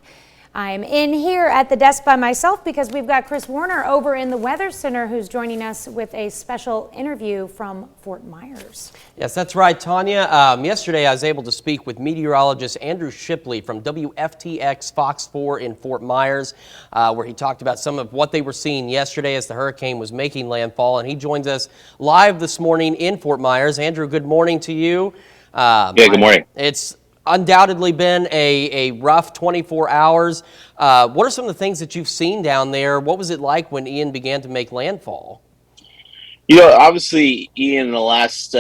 I'm in here at the desk by myself because we've got Chris Warner over in the Weather Center who's joining us with a special interview from Fort Myers. Yes, that's right, Tanya. Yesterday I was able to speak with meteorologist Andrew Shipley from WFTX Fox 4 in Fort Myers, where he talked about some of what they were seeing yesterday as the hurricane was making landfall. And he joins us live this morning in Fort Myers. Andrew, good morning to you. Good morning. It's undoubtedly been a rough 24 hours. What are some of the things that you've seen down there? What was it like when Ian began to make landfall? You know, obviously, Ian, in the last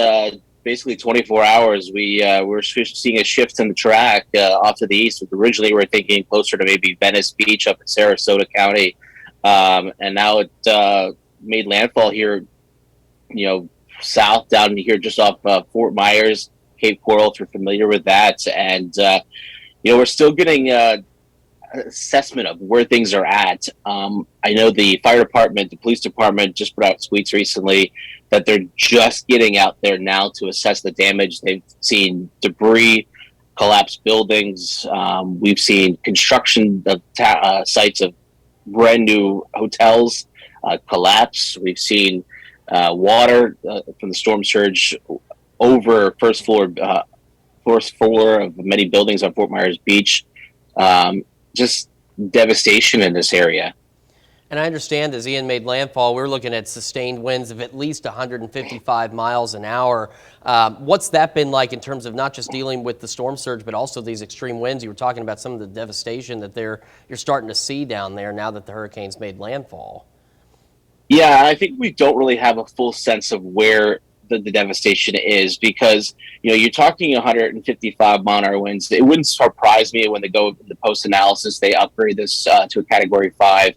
basically 24 hours, we're seeing a shift in the track off to the east. Originally, we were thinking closer to maybe Venice Beach up in Sarasota County. And now it made landfall here, south down here just off Fort Myers, Cape Coral, if you're familiar with that. And, we're still getting assessment of where things are at. I know the fire department, the police department just put out tweets recently that they're just getting out there now to assess the damage. They've seen debris, collapsed buildings. We've seen construction of sites of brand new hotels collapse. We've seen water from the storm surge over first floor of many buildings on Fort Myers Beach. Just devastation in this area. And I understand as Ian made landfall, we're looking at sustained winds of at least 155 miles an hour. What's that been like in terms of not just dealing with the storm surge, but also these extreme winds? You were talking about some of the devastation that you're starting to see down there now that the hurricane's made landfall. Yeah, I think we don't really have a full sense of where the devastation is, because you're talking 155 mile an hour winds. It wouldn't surprise me when they go the post analysis they upgrade this to a category 5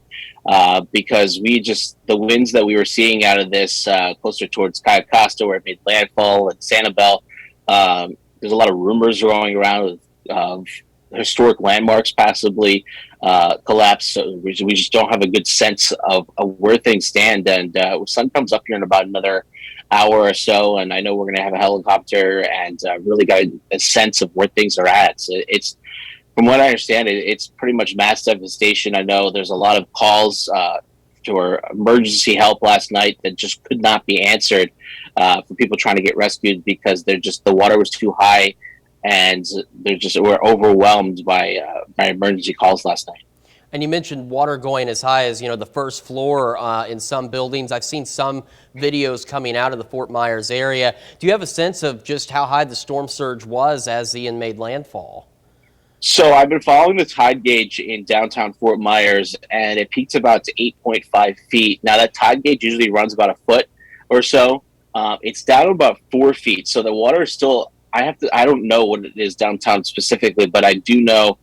because the winds that we were seeing out of this closer towards Cayo Costa where it made landfall and Sanibel, there's a lot of rumors going around of historic landmarks possibly collapse. So we just don't have a good sense of where things stand. And the sun comes up here in about another hour or so, and I know we're going to have a helicopter and really got a sense of where things are at. So it's from what I understand, it's pretty much mass devastation. I know there's a lot of calls for emergency help last night that just could not be answered for people trying to get rescued because the water was too high, and we're overwhelmed by emergency calls last night. And you mentioned water going as high as, the first floor in some buildings. I've seen some videos coming out of the Fort Myers area. Do you have a sense of just how high the storm surge was as Ian made landfall? So I've been following the tide gauge in downtown Fort Myers, and it peaked about to 8.5 feet. Now that tide gauge usually runs about a foot or so. It's down about 4 feet. So the water is still, I don't know what it is downtown specifically, but I do know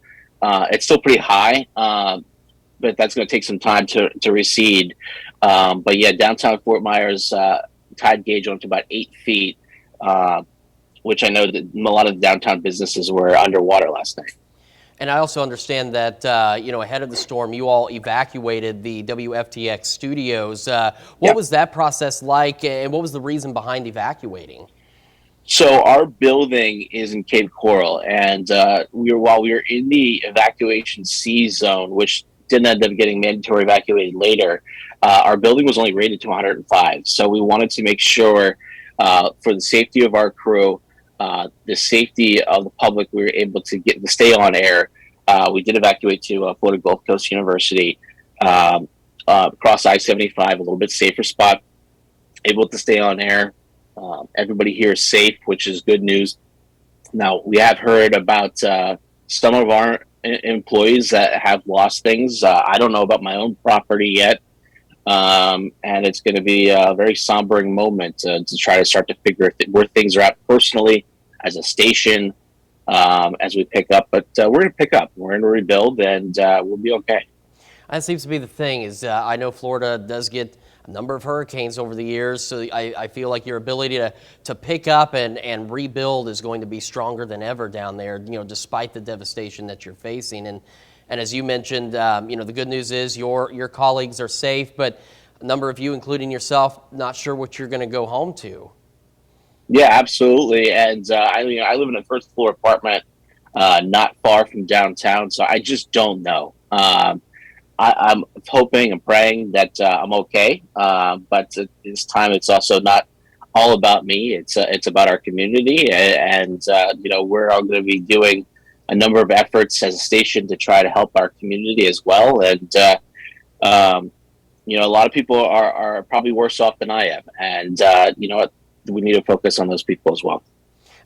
it's still pretty high, but that's going to take some time to recede. But yeah, downtown Fort Myers tide gauge went to about 8 feet, which I know that a lot of the downtown businesses were underwater last night. And I also understand that, ahead of the storm, you all evacuated the WFTX studios. What was that process like, and what was the reason behind evacuating? So our building is in Cape Coral, and while we were in the evacuation C zone, which didn't end up getting mandatory evacuated later, our building was only rated to 105. So we wanted to make sure for the safety of our crew, the safety of the public, we were able to stay on air. We did evacuate to Florida Gulf Coast University, across I-75, a little bit safer spot, able to stay on air. Everybody here is safe, which is good news. Now, we have heard about some of our employees that have lost things. I don't know about my own property yet. And it's going to be a very sombering moment to try to start to figure where things are at personally as a station as we pick up. But we're going to pick up. We're going to rebuild, and we'll be okay. That seems to be the thing is I know Florida does get a number of hurricanes over the years, so I feel like your ability to pick up and rebuild is going to be stronger than ever down there, despite the devastation that you're facing. And as you mentioned, the good news is your colleagues are safe, but a number of you, including yourself, not sure what you're going to go home to. Yeah, absolutely. And I live in a first floor apartment not far from downtown, so I just don't know. I'm hoping and praying that I'm okay, but at this time it's also not all about me. It's about our community, and we're all going to be doing a number of efforts as a station to try to help our community as well. And a lot of people are probably worse off than I am, and we need to focus on those people as well.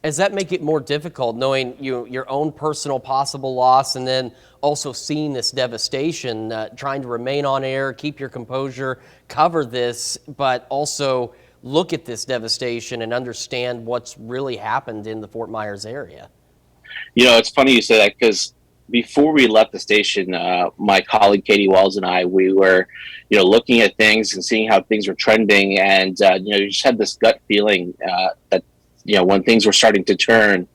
Does that make it more difficult, knowing your own personal possible loss and then also seeing this devastation, trying to remain on air, keep your composure, cover this, but also look at this devastation and understand what's really happened in the Fort Myers area? It's funny you say that, because before we left the station, my colleague Katie Walls and I, we were, looking at things and seeing how things were trending, and you just had this gut feeling that when things were starting to turn,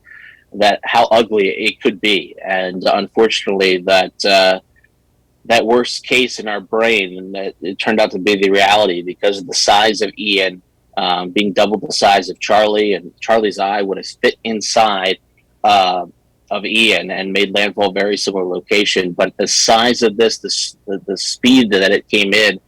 that how ugly it could be. And unfortunately, that worst case in our brain, and that it turned out to be the reality because of the size of Ian being double the size of Charlie, and Charlie's eye would have fit inside of Ian and made landfall very similar location. But the size of this, the speed that it came in,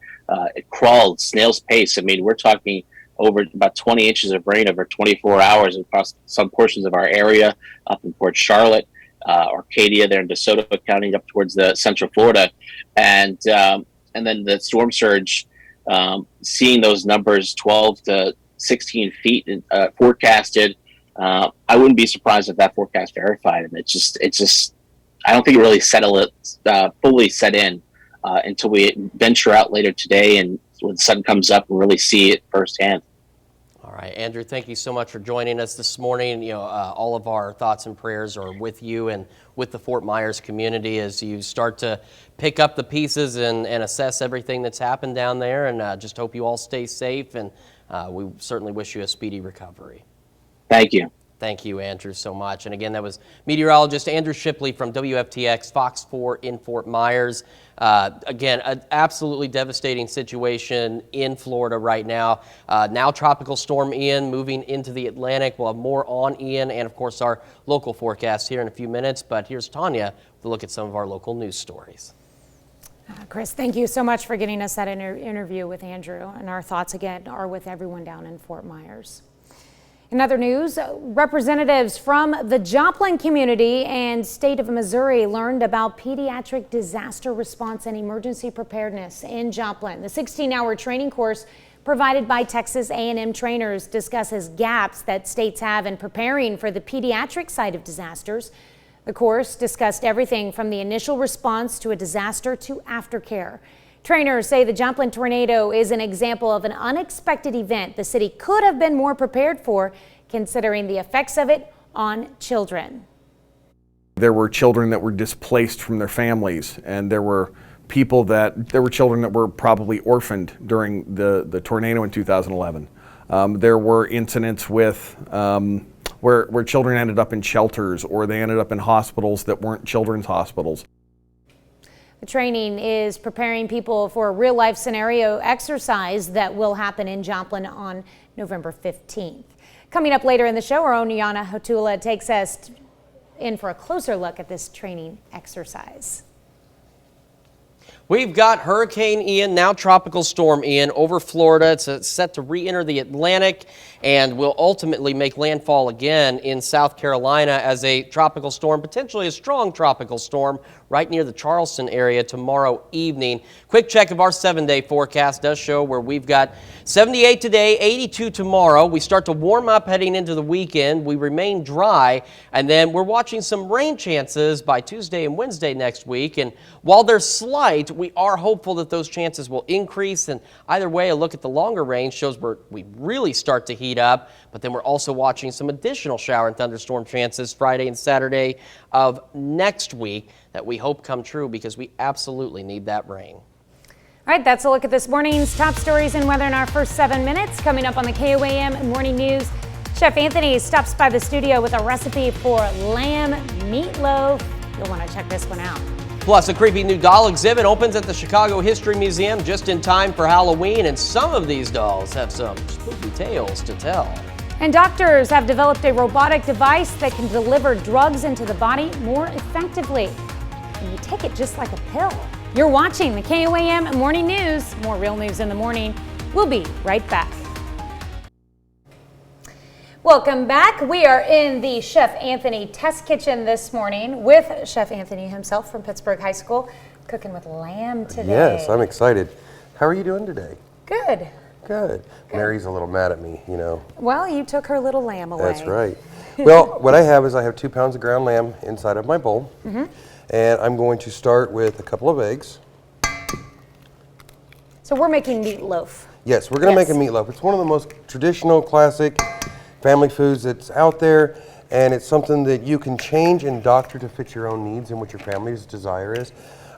it crawled snail's pace. I mean, we're talking over about 20 inches of rain over 24 hours across some portions of our area, up in Port Charlotte, Arcadia there in DeSoto County, up towards the Central Florida. And then the storm surge, seeing those numbers, 12 to 16 feet forecasted, I wouldn't be surprised if that forecast verified. And it's just, I don't think it really fully set in until we venture out later today and when the sun comes up and really see it firsthand. All right, Andrew, thank you so much for joining us this morning. All of our thoughts and prayers are with you and with the Fort Myers community as you start to pick up the pieces and assess everything that's happened down there, and just hope you all stay safe, and we certainly wish you a speedy recovery. Thank you. Thank you, Andrew, so much. And again, that was meteorologist Andrew Shipley from WFTX Fox 4 in Fort Myers. Again, an absolutely devastating situation in Florida right now. Now Tropical Storm Ian moving into the Atlantic. We'll have more on Ian and, of course, our local forecast here in a few minutes. But here's Tanya with a look at some of our local news stories. Chris, thank you so much for getting us that interview with Andrew. And our thoughts, again, are with everyone down in Fort Myers. In other news, representatives from the Joplin community and state of Missouri learned about pediatric disaster response and emergency preparedness in Joplin. The 16-hour training course provided by Texas A&M trainers discusses gaps that states have in preparing for the pediatric side of disasters. The course discussed everything from the initial response to a disaster to aftercare. Trainers say the Joplin tornado is an example of an unexpected event the city could have been more prepared for, considering the effects of it on children. There were children that were displaced from their families, and there were children that were probably orphaned during the tornado in 2011. There were incidents with where children ended up in shelters, or they ended up in hospitals that weren't children's hospitals. The training is preparing people for a real-life scenario exercise that will happen in Joplin on November 15th. Coming up later in the show, our own Yana Hotula takes us in for a closer look at this training exercise. We've got Hurricane Ian, now Tropical Storm Ian, over Florida. It's set to re-enter the Atlantic and will ultimately make landfall again in South Carolina as a tropical storm, potentially a strong tropical storm, right near the Charleston area tomorrow evening. Quick check of our 7-day forecast does show where we've got 78 today, 82 tomorrow. We start to warm up heading into the weekend. We remain dry, and then we're watching some rain chances by Tuesday and Wednesday next week. And while they're slight, we are hopeful that those chances will increase. And either way, a look at the longer range shows where we really start to heat up. But then we're also watching some additional shower and thunderstorm chances Friday and Saturday of next week that we hope come true, because we absolutely need that rain. All right, that's a look at this morning's top stories and weather in our first 7 minutes. Coming up on the KOAM Morning News, Chef Anthony stops by the studio with a recipe for lamb meatloaf. You'll want to check this one out. Plus, a creepy new doll exhibit opens at the Chicago History Museum just in time for Halloween, and some of these dolls have some spooky tales to tell. And doctors have developed a robotic device that can deliver drugs into the body more effectively. And you take it just like a pill. You're watching the KOAM Morning News. More real news in the morning. We'll be right back. Welcome back. We are in the Chef Anthony Test Kitchen this morning with Chef Anthony himself from Pittsburgh High School, cooking with lamb today. Yes, I'm excited. How are you doing today? Good. Good. Mary's a little mad at me, you know. Well, you took her little lamb away. That's right. Well, what I have is I have 2 pounds of ground lamb inside of my bowl. And I'm going to start with a couple of eggs. So we're making meatloaf. Yes, we're going to make a meatloaf. It's one of the most traditional, classic family foods that's out there, and it's something that you can change and doctor to fit your own needs and what your family's desire is.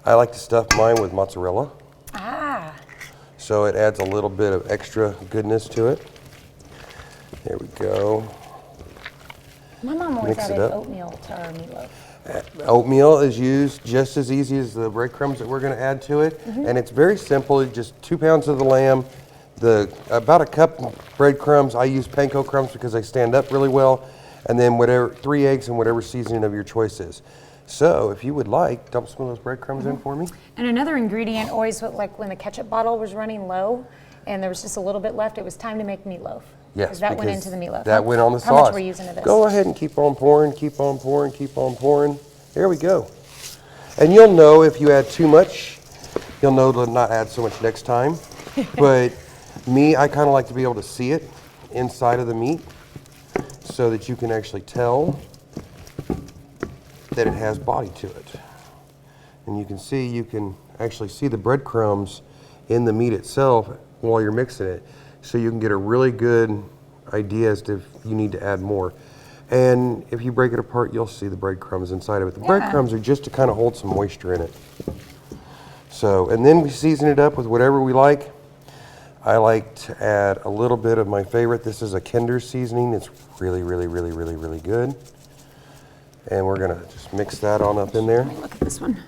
I like to stuff mine with mozzarella. Ah. So it adds a little bit of extra goodness to it. There we go. My mom always Mix it added up. oatmeal to our meatloaf. Oatmeal is used just as easy as the breadcrumbs that we're going to add to it, and it's very simple. Just 2 pounds of the lamb, about a cup of breadcrumbs. I use panko crumbs because they stand up really well, and then 3 eggs and whatever seasoning of your choice is. So if you would like, dump some of those breadcrumbs in for me. And another ingredient, always like when the ketchup bottle was running low and there was just a little bit left, it was time to make meatloaf. Yes, that went into the meatloaf. That went on the sauce. How much we're using of this? Go ahead and keep on pouring, keep on pouring, keep on pouring. There we go. And you'll know if you add too much, you'll know to not add so much next time. But me, I kind of like to be able to see it inside of the meat so that you can actually tell that it has body to it. And you can actually see the breadcrumbs in the meat itself while you're mixing it. So you can get a really good idea as to if you need to add more. And if you break it apart, you'll see the breadcrumbs inside of it. The breadcrumbs are just to kind of hold some moisture in it. So, and then we season it up with whatever we like. I like to add a little bit of my favorite. This is a Kinder seasoning. It's really, really, really, really, really good. And we're gonna just mix that on up in there. Look at this one.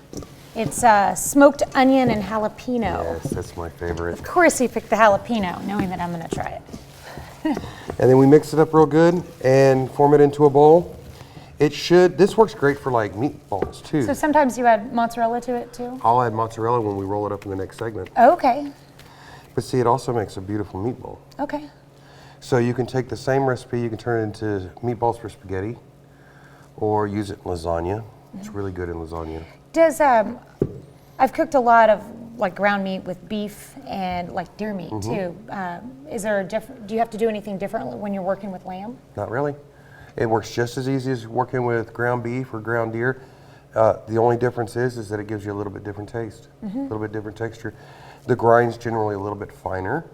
It's smoked onion and jalapeno. Yes, that's my favorite. Of course you picked the jalapeno, knowing that I'm gonna try it. And then we mix it up real good and form it into a bowl. This works great for like meatballs too. So sometimes you add mozzarella to it too? I'll add mozzarella when we roll it up in the next segment. Okay, But see, it also makes a beautiful meatball. okay. So you can take the same recipe, you can turn it into meatballs for spaghetti, or use it in lasagna. It's really good in lasagna. Does, I've cooked a lot of like ground meat with beef and like deer meat too. Is there a different, do you have to do anything differently when you're working with lamb? Not really. It works just as easy as working with ground beef or ground deer. The only difference is that it gives you a little bit different taste, a little bit different texture. The grind's generally a little bit finer,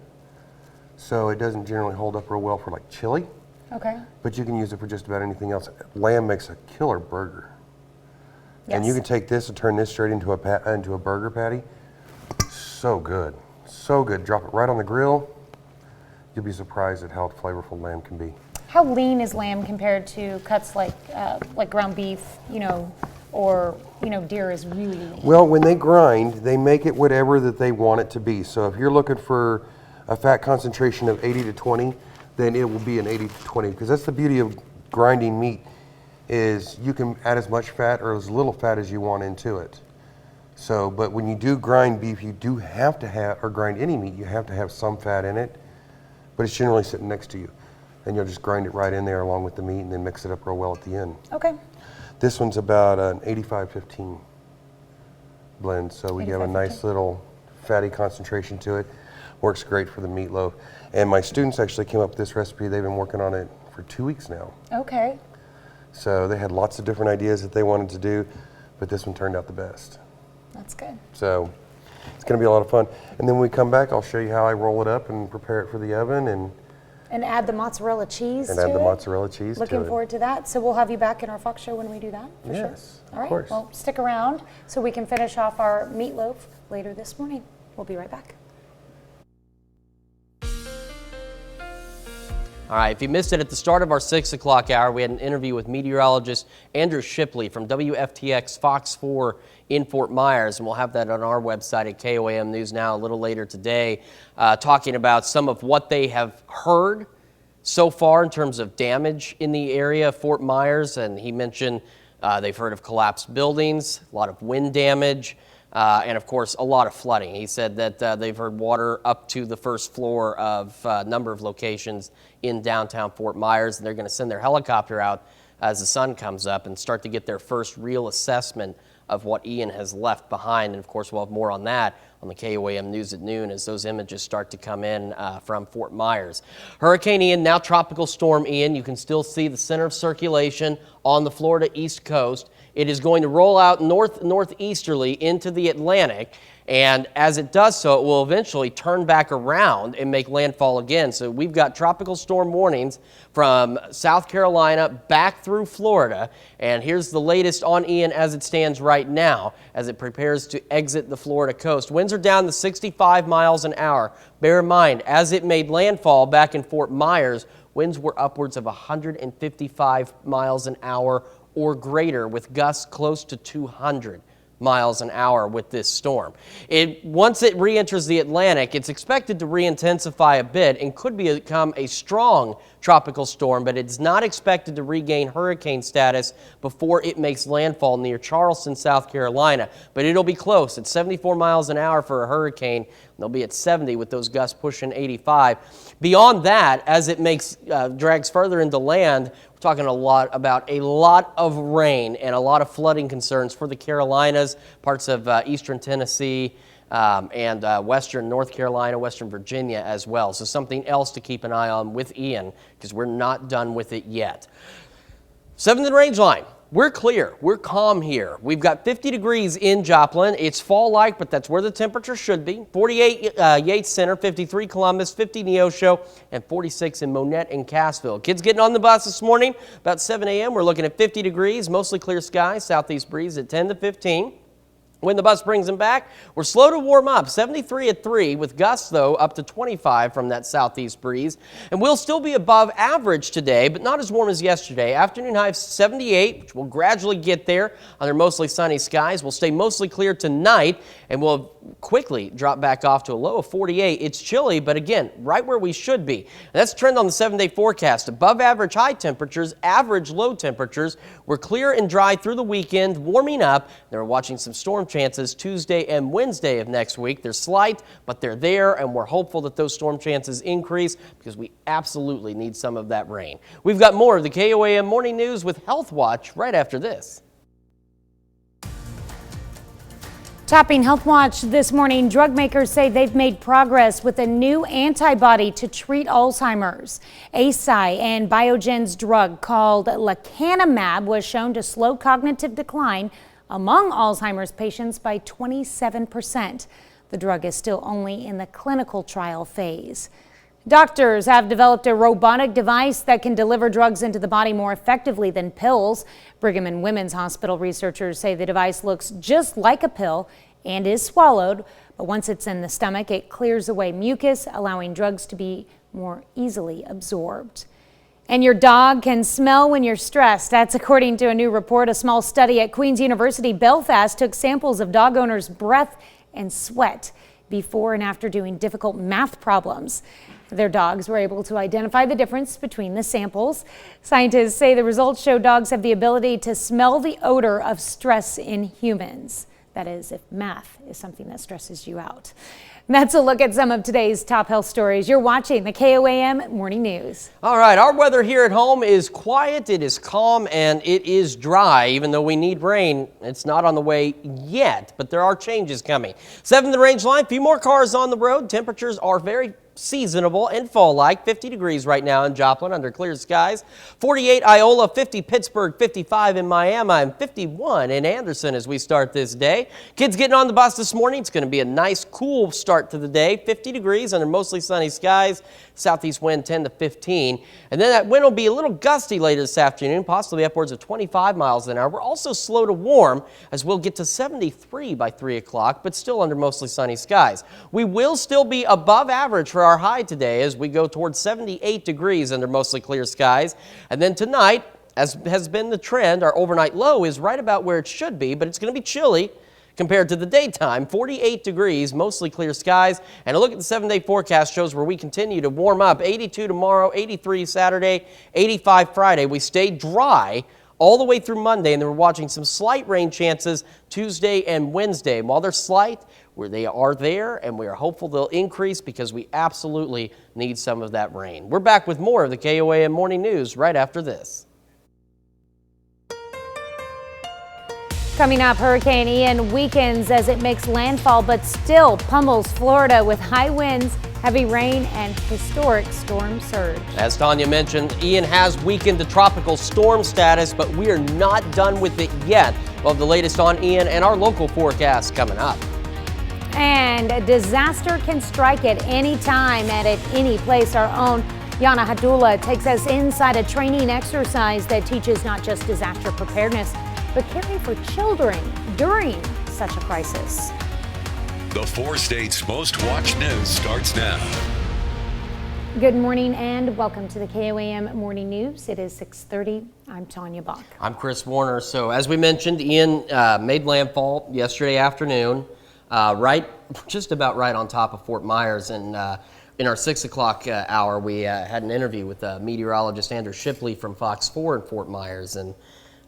so it doesn't generally hold up real well for like chili, Okay. but you can use it for just about anything else. Lamb makes a killer burger. And you can take this and turn this straight into a burger patty. So good, so good. Drop it right on the grill. You'll be surprised at how flavorful lamb can be. How lean is lamb compared to cuts like ground beef, or deer is really lean? Well, when they grind, they make it whatever that they want it to be. So if you're looking for a fat concentration of 80 to 20, then it will be an 80 to 20, because that's the beauty of grinding meat, is you can add as much fat or as little fat as you want into it. So, but when you do grind beef, you do have to have, or grind any meat, you have to have some fat in it, but it's generally sitting next to you. And you'll just grind it right in there along with the meat and then mix it up real well at the end. Okay. This one's about an 85-15 blend, so we have a nice little fatty concentration to it. Works great for the meatloaf. And my students actually came up with this recipe. They've been working on it for 2 weeks now. Okay. So they had lots of different ideas that they wanted to do, but this one turned out the best. That's good. So it's going to be a lot of fun. And then when we come back, I'll show you how I roll it up and prepare it for the oven and add the mozzarella cheese and to add the it. mozzarella cheese to it. Looking forward to that. So we'll have you back in our Fox show when we do that. For Yes, sure. All right. of course. Well, stick around so we can finish off our meatloaf later this morning. We'll be right back. All right, if you missed it at the start of our 6 o'clock hour, we had an interview with meteorologist Andrew Shipley from WFTX Fox 4 in Fort Myers, and we'll have that on our website at KOAM News Now a little later today, talking about some of what they have heard so far in terms of damage in the area of Fort Myers. And he mentioned they've heard of collapsed buildings, a lot of wind damage, and of course a lot of flooding. He said that they've heard water up to the first floor of a number of locations in downtown Fort Myers, and they're going to send their helicopter out as the sun comes up and start to get their first real assessment of what Ian has left behind. And of course we'll have more on that on the KOAM News at noon as those images start to come in from Fort Myers. Hurricane Ian, now Tropical Storm Ian. You can still see the center of circulation on the Florida East Coast. It is going to roll out northeasterly into the Atlantic, and as it does so, it will eventually turn back around and make landfall again. So we've got tropical storm warnings from South Carolina back through Florida, and here's the latest on Ian as it stands right now as it prepares to exit the Florida coast. Winds are down to 65 miles an hour. Bear in mind, as it made landfall back in Fort Myers, winds were upwards of 155 miles an hour or greater, with gusts close to 200 miles an hour with this storm. Once it re-enters the Atlantic, it's expected to re-intensify a bit and could become a strong tropical storm, but it's not expected to regain hurricane status before it makes landfall near Charleston, South Carolina. But it'll be close. It's 74 miles an hour for a hurricane. They'll be at 70 with those gusts pushing 85. Beyond that, as it drags further into land, we're talking about a lot of rain and a lot of flooding concerns for the Carolinas, parts of eastern Tennessee, and western North Carolina, western Virginia as well. So something else to keep an eye on with Ian, because we're not done with it yet. 7th and Range Line. We're clear. We're calm here. We've got 50 degrees in Joplin. It's fall-like, but that's where the temperature should be. 48 Yates Center, 53 Columbus, 50 Neosho, and 46 in Monette and Cassville. Kids getting on the bus this morning, about 7 a.m. We're looking at 50 degrees, mostly clear skies, southeast breeze at 10 to 15. When the bus brings them back, we're slow to warm up, 73 at 3, with gusts, though, up to 25 from that southeast breeze. And we'll still be above average today, but not as warm as yesterday. Afternoon high of 78, which will gradually get there under mostly sunny skies. We'll stay mostly clear tonight, and we'll quickly drop back off to a low of 48. It's chilly, but again, right where we should be. And that's the trend on the 7-day forecast. Above average high temperatures, average low temperatures. We're clear and dry through the weekend, warming up. They're watching some storm chances Tuesday and Wednesday of next week. They're slight, but they're there, and we're hopeful that those storm chances increase because we absolutely need some of that rain. We've got more of the KOAM Morning News with Health Watch right after this. Topping Health Watch this morning, drug makers say they've made progress with a new antibody to treat Alzheimer's. Eisai and Biogen's drug called lecanemab was shown to slow cognitive decline among Alzheimer's patients by 27%. The drug is still only in the clinical trial phase. Doctors have developed a robotic device that can deliver drugs into the body more effectively than pills. Brigham and Women's Hospital researchers say the device looks just like a pill and is swallowed, but once it's in the stomach, it clears away mucus, allowing drugs to be more easily absorbed. And your dog can smell when you're stressed. That's according to a new report. A small study at Queen's University Belfast took samples of dog owners' breath and sweat before and after doing difficult math problems. Their dogs were able to identify the difference between the samples. Scientists say the results show dogs have the ability to smell the odor of stress in humans. That is, if math is something that stresses you out. That's a look at some of today's top health stories. You're watching the KOAM Morning News. All right, our weather here at home is quiet, it is calm, and it is dry. Even though we need rain, it's not on the way yet, but there are changes coming. 7 the range line, a few more cars on the road. Temperatures are very seasonable and fall-like. 50 degrees right now in Joplin under clear skies. 48 Iola, 50 Pittsburgh, 55 in Miami, and 51 in Anderson as we start this day. Kids getting on the bus this morning. It's going to be a nice, cool start to the day. 50 degrees under mostly sunny skies. Southeast wind 10 to 15. And then that wind will be a little gusty later this afternoon, possibly upwards of 25 miles an hour. We're also slow to warm as we'll get to 73 by 3 o'clock, but still under mostly sunny skies. We will still be above average for our high today as we go towards 78 degrees under mostly clear skies. And then tonight, as has been the trend, our overnight low is right about where it should be, but it's going to be chilly compared to the daytime. 48 degrees, mostly clear skies. And a look at the 7-day forecast shows where we continue to warm up. 82 tomorrow, 83 Saturday, 85 Friday. We stay dry all the way through Monday, and then we're watching some slight rain chances Tuesday and Wednesday. And while they're slight, they are there, and we are hopeful they'll increase because we absolutely need some of that rain. We're back with more of the KOAM Morning News right after this. Coming up, Hurricane Ian weakens as it makes landfall, but still pummels Florida with high winds, heavy rain, and historic storm surge. As Tanya mentioned, Ian has weakened to tropical storm status, but we are not done with it yet. We'll have the latest on Ian and our local forecast coming up. And a disaster can strike at any time and at any place. Our own Yana Hadula takes us inside a training exercise that teaches not just disaster preparedness, but caring for children during such a crisis. The 4 states' most watched news starts now. Good morning and welcome to the KOAM Morning News. It is 6:30. I'm Tanya Bach. I'm Chris Warner. So as we mentioned, Ian made landfall yesterday afternoon, just about right on top of Fort Myers. And in our 6 o'clock hour, we had an interview with meteorologist Andrew Shipley from Fox 4 in Fort Myers. And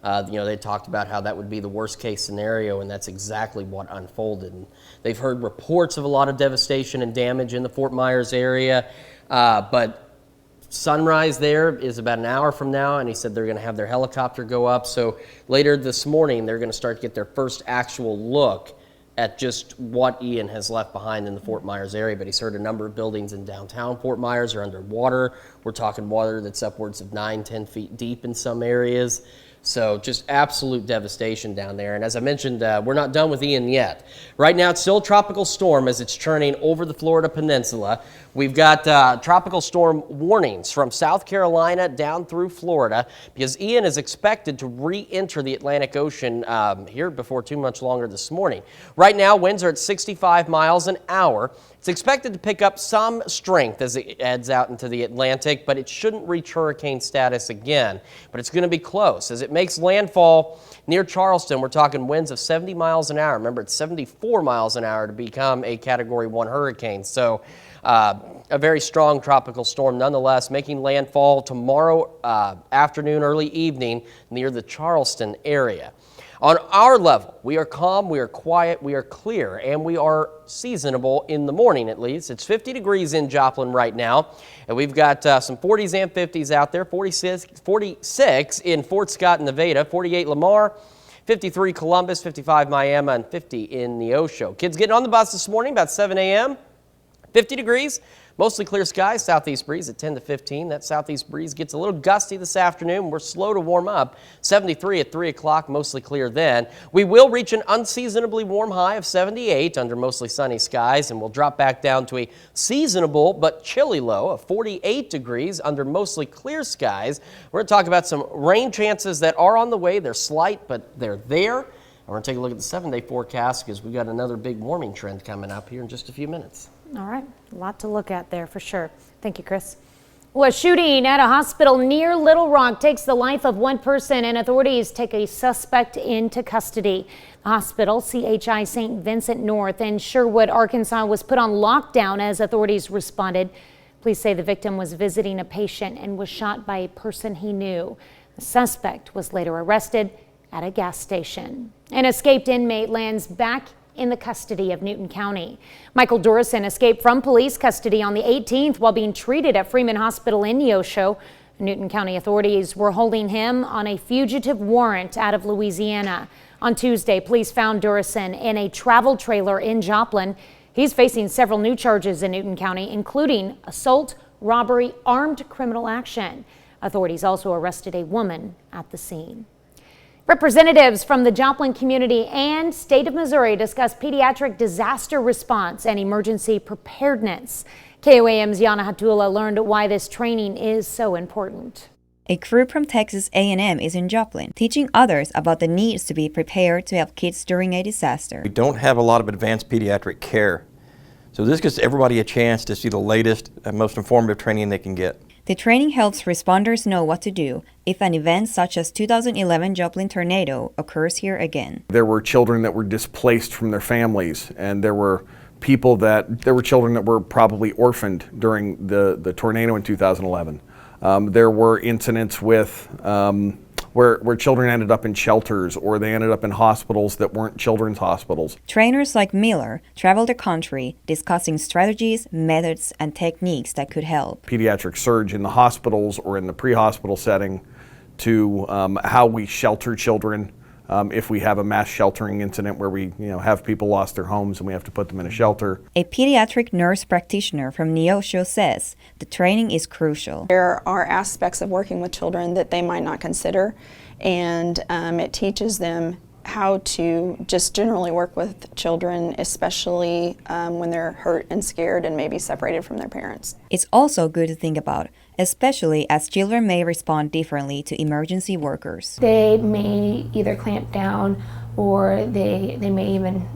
they talked about how that would be the worst case scenario, and that's exactly what unfolded. And they've heard reports of a lot of devastation and damage in the Fort Myers area, but sunrise there is about an hour from now, and he said they're going to have their helicopter go up. So later this morning, they're going to start to get their first actual look at just what Ian has left behind in the Fort Myers area. But he's heard a number of buildings in downtown Fort Myers are underwater. We're talking water that's upwards of 9-10 feet deep in some areas. So just absolute devastation down there. And as I mentioned, we're not done with Ian yet. Right now, it's still a tropical storm as it's churning over the Florida peninsula. We've got tropical storm warnings from South Carolina down through Florida because Ian is expected to re-enter the Atlantic Ocean here before too much longer this morning. Right now, winds are at 65 miles an hour. It's expected to pick up some strength as it heads out into the Atlantic, but it shouldn't reach hurricane status again. But it's going to be close. As it makes landfall near Charleston, we're talking winds of 70 miles an hour. Remember, it's 74 miles an hour to become a Category 1 hurricane. So a very strong tropical storm nonetheless, making landfall tomorrow afternoon, early evening near the Charleston area. On our level, we are calm, we are quiet, we are clear, and we are seasonable in the morning at least. It's 50 degrees in Joplin right now, and we've got some 40s and 50s out there, 46 in Fort Scott, Nevada, 48 Lamar, 53 Columbus, 55 Miami, and 50 in Neosho. Kids getting on the bus this morning about 7 a.m., 50 degrees. Mostly clear skies, southeast breeze at 10 to 15. That southeast breeze gets a little gusty this afternoon. We're slow to warm up. 73 at 3 o'clock, mostly clear then. We will reach an unseasonably warm high of 78 under mostly sunny skies, and we'll drop back down to a seasonable but chilly low of 48 degrees under mostly clear skies. We're going to talk about some rain chances that are on the way. They're slight, but they're there. And we're going to take a look at the 7-day forecast because we've got another big warming trend coming up here in just a few minutes. All right, a lot to look at there for sure. Thank you, Chris. Well, a shooting at a hospital near Little Rock takes the life of one person, and authorities take a suspect into custody. The hospital, CHI St. Vincent North in Sherwood, Arkansas, was put on lockdown as authorities responded. Police say the victim was visiting a patient and was shot by a person he knew. The suspect was later arrested at a gas station. An escaped inmate lands back in the custody of Newton County. Michael Durison escaped from police custody on the 18th while being treated at Freeman Hospital in Neosho. Newton County authorities were holding him on a fugitive warrant out of Louisiana. On Tuesday, police found Durison in a travel trailer in Joplin. He's facing several new charges in Newton County, including assault, robbery, armed criminal action. Authorities also arrested a woman at the scene. Representatives from the Joplin community and state of Missouri discuss pediatric disaster response and emergency preparedness. KOAM's Yana Hatula learned why this training is so important. A crew from Texas A&M is in Joplin, teaching others about the needs to be prepared to help kids during a disaster. We don't have a lot of advanced pediatric care, so this gives everybody a chance to see the latest and most informative training they can get. The training helps responders know what to do if an event such as 2011 Joplin tornado occurs here again. There were children that were displaced from their families, and there were children that were probably orphaned during the tornado in 2011. There were incidents with where children ended up in shelters, or they ended up in hospitals that weren't children's hospitals. Trainers like Miller travel the country discussing strategies, methods, and techniques that could help. Pediatric surge in the hospitals or in the pre-hospital setting to how we shelter children if we have a mass sheltering incident where we have people lost their homes and we have to put them in a shelter. A pediatric nurse practitioner from Neosho says the training is crucial. There are aspects of working with children that they might not consider, and it teaches them how to just generally work with children, especially when they're hurt and scared and maybe separated from their parents. It's also good to think about, especially as children may respond differently to emergency workers. They may either clamp down or they may even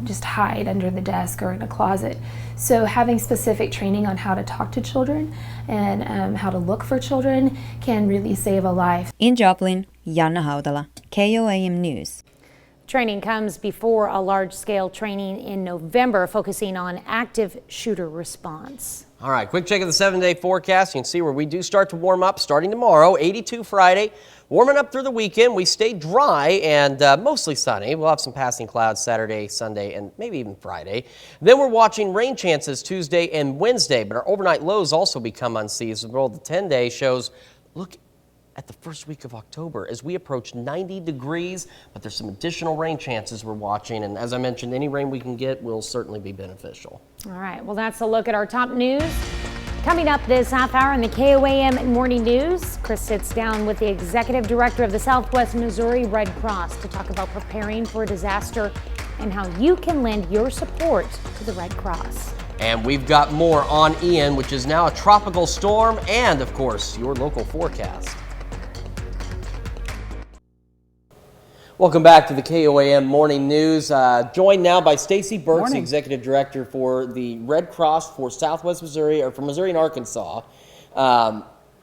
just hide under the desk or in a closet. So having specific training on how to talk to children and how to look for children can really save a life. In Joplin, Yana Haudala, KOAM News. Training comes before a large-scale training in November focusing on active shooter response. All right, quick check of the 7-day forecast. You can see where we do start to warm up starting tomorrow, 82 Friday. Warming up through the weekend. We stay dry and mostly sunny. We'll have some passing clouds Saturday, Sunday, and maybe even Friday. Then we're watching rain chances Tuesday and Wednesday, but our overnight lows also become unseasonable. The 10-day shows, look at the first week of October as we approach 90 degrees, but there's some additional rain chances we're watching. And as I mentioned, any rain we can get will certainly be beneficial. All right, well, that's a look at our top news. Coming up this half hour in the KOAM Morning News, Chris sits down with the executive director of the Southwest Missouri Red Cross to talk about preparing for a disaster and how you can lend your support to the Red Cross. And we've got more on Ian, which is now a tropical storm, and of course, your local forecast. Welcome back to the KOAM Morning News. Joined now by Stacy Burks, the Executive Director for the Red Cross for Southwest Missouri, or for Missouri and Arkansas.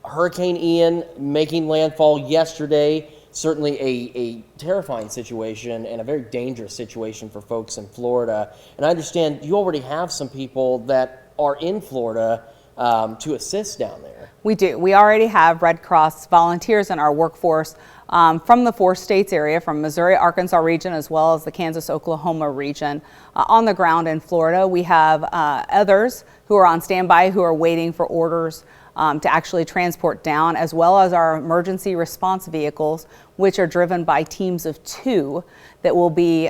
Hurricane Ian making landfall yesterday. Certainly a terrifying situation and a very dangerous situation for folks in Florida. And I understand you already have some people that are in Florida to assist down there. We do. We already have Red Cross volunteers in our workforce from the 4 states area, from Missouri, Arkansas region, as well as the Kansas, Oklahoma region on the ground in Florida. We have others who are on standby who are waiting for orders to actually transport down, as well as our emergency response vehicles, which are driven by teams of 2 that will be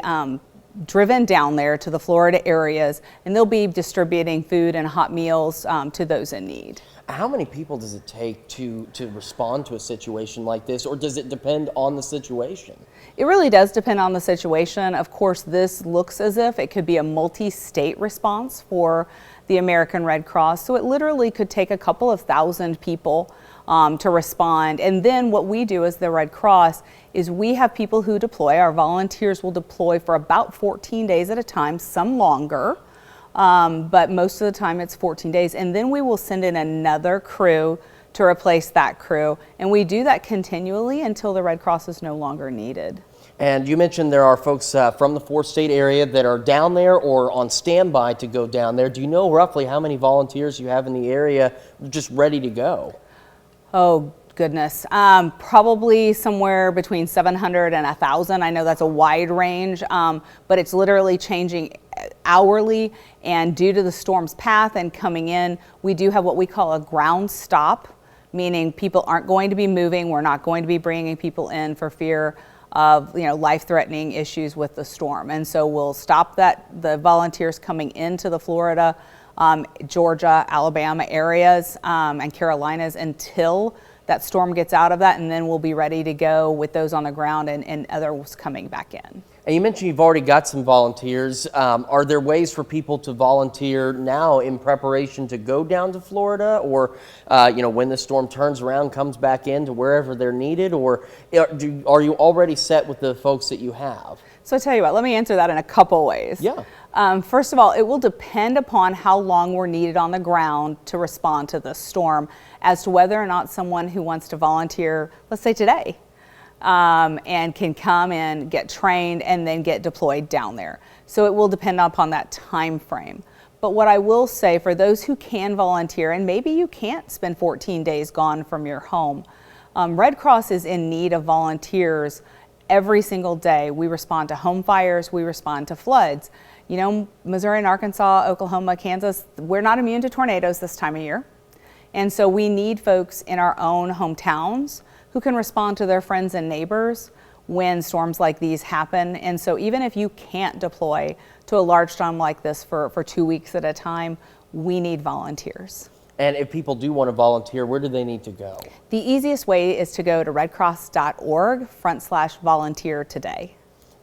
driven down there to the Florida areas, and they'll be distributing food and hot meals to those in need. How many people does it take to respond to a situation like this, or does it depend on the situation? It really does depend on the situation. Of course, this looks as if it could be a multi-state response for the American Red Cross, so it literally could take a couple of thousand people to respond. And then what we do as the Red Cross is we have people who deploy. Our volunteers will deploy for about 14 days at a time, some longer. But most of the time it's 14 days. And then we will send in another crew to replace that crew. And we do that continually until the Red Cross is no longer needed. And you mentioned there are folks from the 4-state area that are down there or on standby to go down there. Do you know roughly how many volunteers you have in the area just ready to go? Oh, goodness. Probably somewhere between 700 and 1,000. I know that's a wide range, but it's literally changing hourly, and due to the storm's path and coming in, we do have what we call a ground stop, meaning people aren't going to be moving. We're not going to be bringing people in for fear of life-threatening issues with the storm. And so we'll stop the volunteers coming into the Florida, Georgia, Alabama areas and Carolinas until that storm gets out of that, and then we'll be ready to go with those on the ground and others coming back in. And you mentioned you've already got some volunteers. Are there ways for people to volunteer now in preparation to go down to Florida, or when the storm turns around, comes back into wherever they're needed, or are you already set with the folks that you have? So I tell you what, let me answer that in a couple ways. Yeah. First of all, it will depend upon how long we're needed on the ground to respond to the storm as to whether or not someone who wants to volunteer, let's say today, and can come and get trained and then get deployed down there. So it will depend upon that time frame. But what I will say, for those who can volunteer, and maybe you can't spend 14 days gone from your home, Red Cross is in need of volunteers every single day. We respond to home fires, we respond to floods. Missouri and Arkansas, Oklahoma, Kansas, we're not immune to tornadoes this time of year. And so we need folks in our own hometowns who can respond to their friends and neighbors when storms like these happen. And so even if you can't deploy to a large storm like this for 2 weeks at a time, we need volunteers. And if people do want to volunteer, where do they need to go? The easiest way is to go to redcross.org/volunteer today.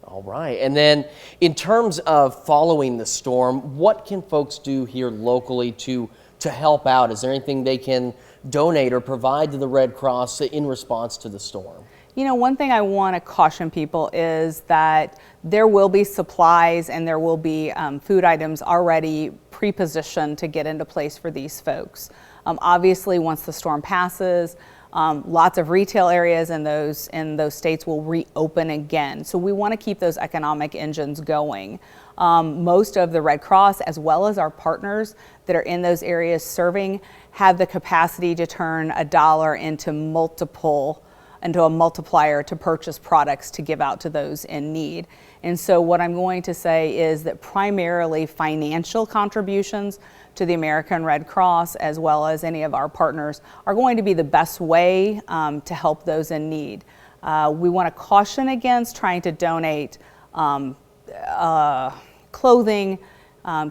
All right. And then in terms of following the storm, what can folks do here locally to help out? Is there anything they can donate or provide to the Red Cross in response to the storm? One thing I want to caution people is that there will be supplies and there will be food items already pre-positioned to get into place for these folks. Obviously, once the storm passes, lots of retail areas in those states will reopen again. So we want to keep those economic engines going. Most of the Red Cross, as well as our partners that are in those areas serving, have the capacity to turn $1 into a multiplier to purchase products to give out to those in need. And so what I'm going to say is that primarily financial contributions to the American Red Cross, as well as any of our partners, are going to be the best way to help those in need. We want to caution against trying to donate clothing,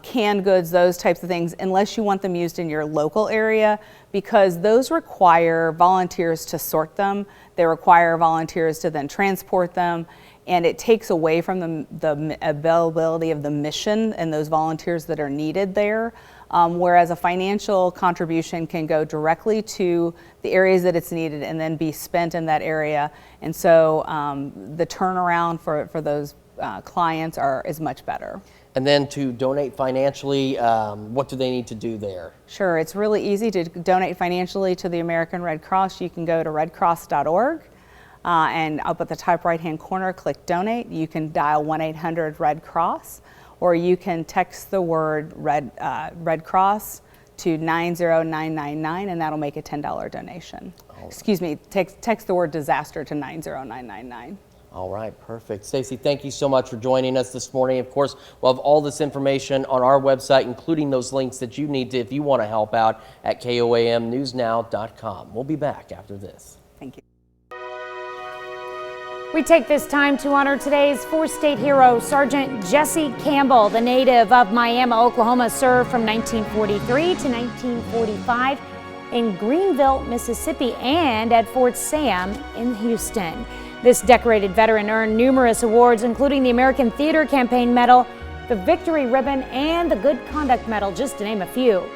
canned goods, those types of things, unless you want them used in your local area, because those require volunteers to sort them. They require volunteers to then transport them, and it takes away from the availability of the mission and those volunteers that are needed there. Whereas a financial contribution can go directly to the areas that it's needed and then be spent in that area. And so the turnaround for those clients is much better. And then to donate financially, what do they need to do there? Sure, it's really easy to donate financially to the American Red Cross. You can go to redcross.org and up at the top right-hand corner, click donate. You can dial 1-800-RED-CROSS, or you can text the word Red Cross to 90999, and that'll make a $10 donation. Excuse me, text the word disaster to 90999. All right, perfect. Stacey, thank you so much for joining us this morning. Of course, we'll have all this information on our website, including those links that you need to, if you want to help out, at KOAMnewsnow.com. We'll be back after this. Thank you. We take this time to honor today's four-state hero, Sergeant Jesse Campbell, the native of Miami, Oklahoma, served from 1943 to 1945 in Greenville, Mississippi, and at Fort Sam in Houston. This decorated veteran earned numerous awards, including the American Theater Campaign Medal, the Victory Ribbon, and the Good Conduct Medal, just to name a few.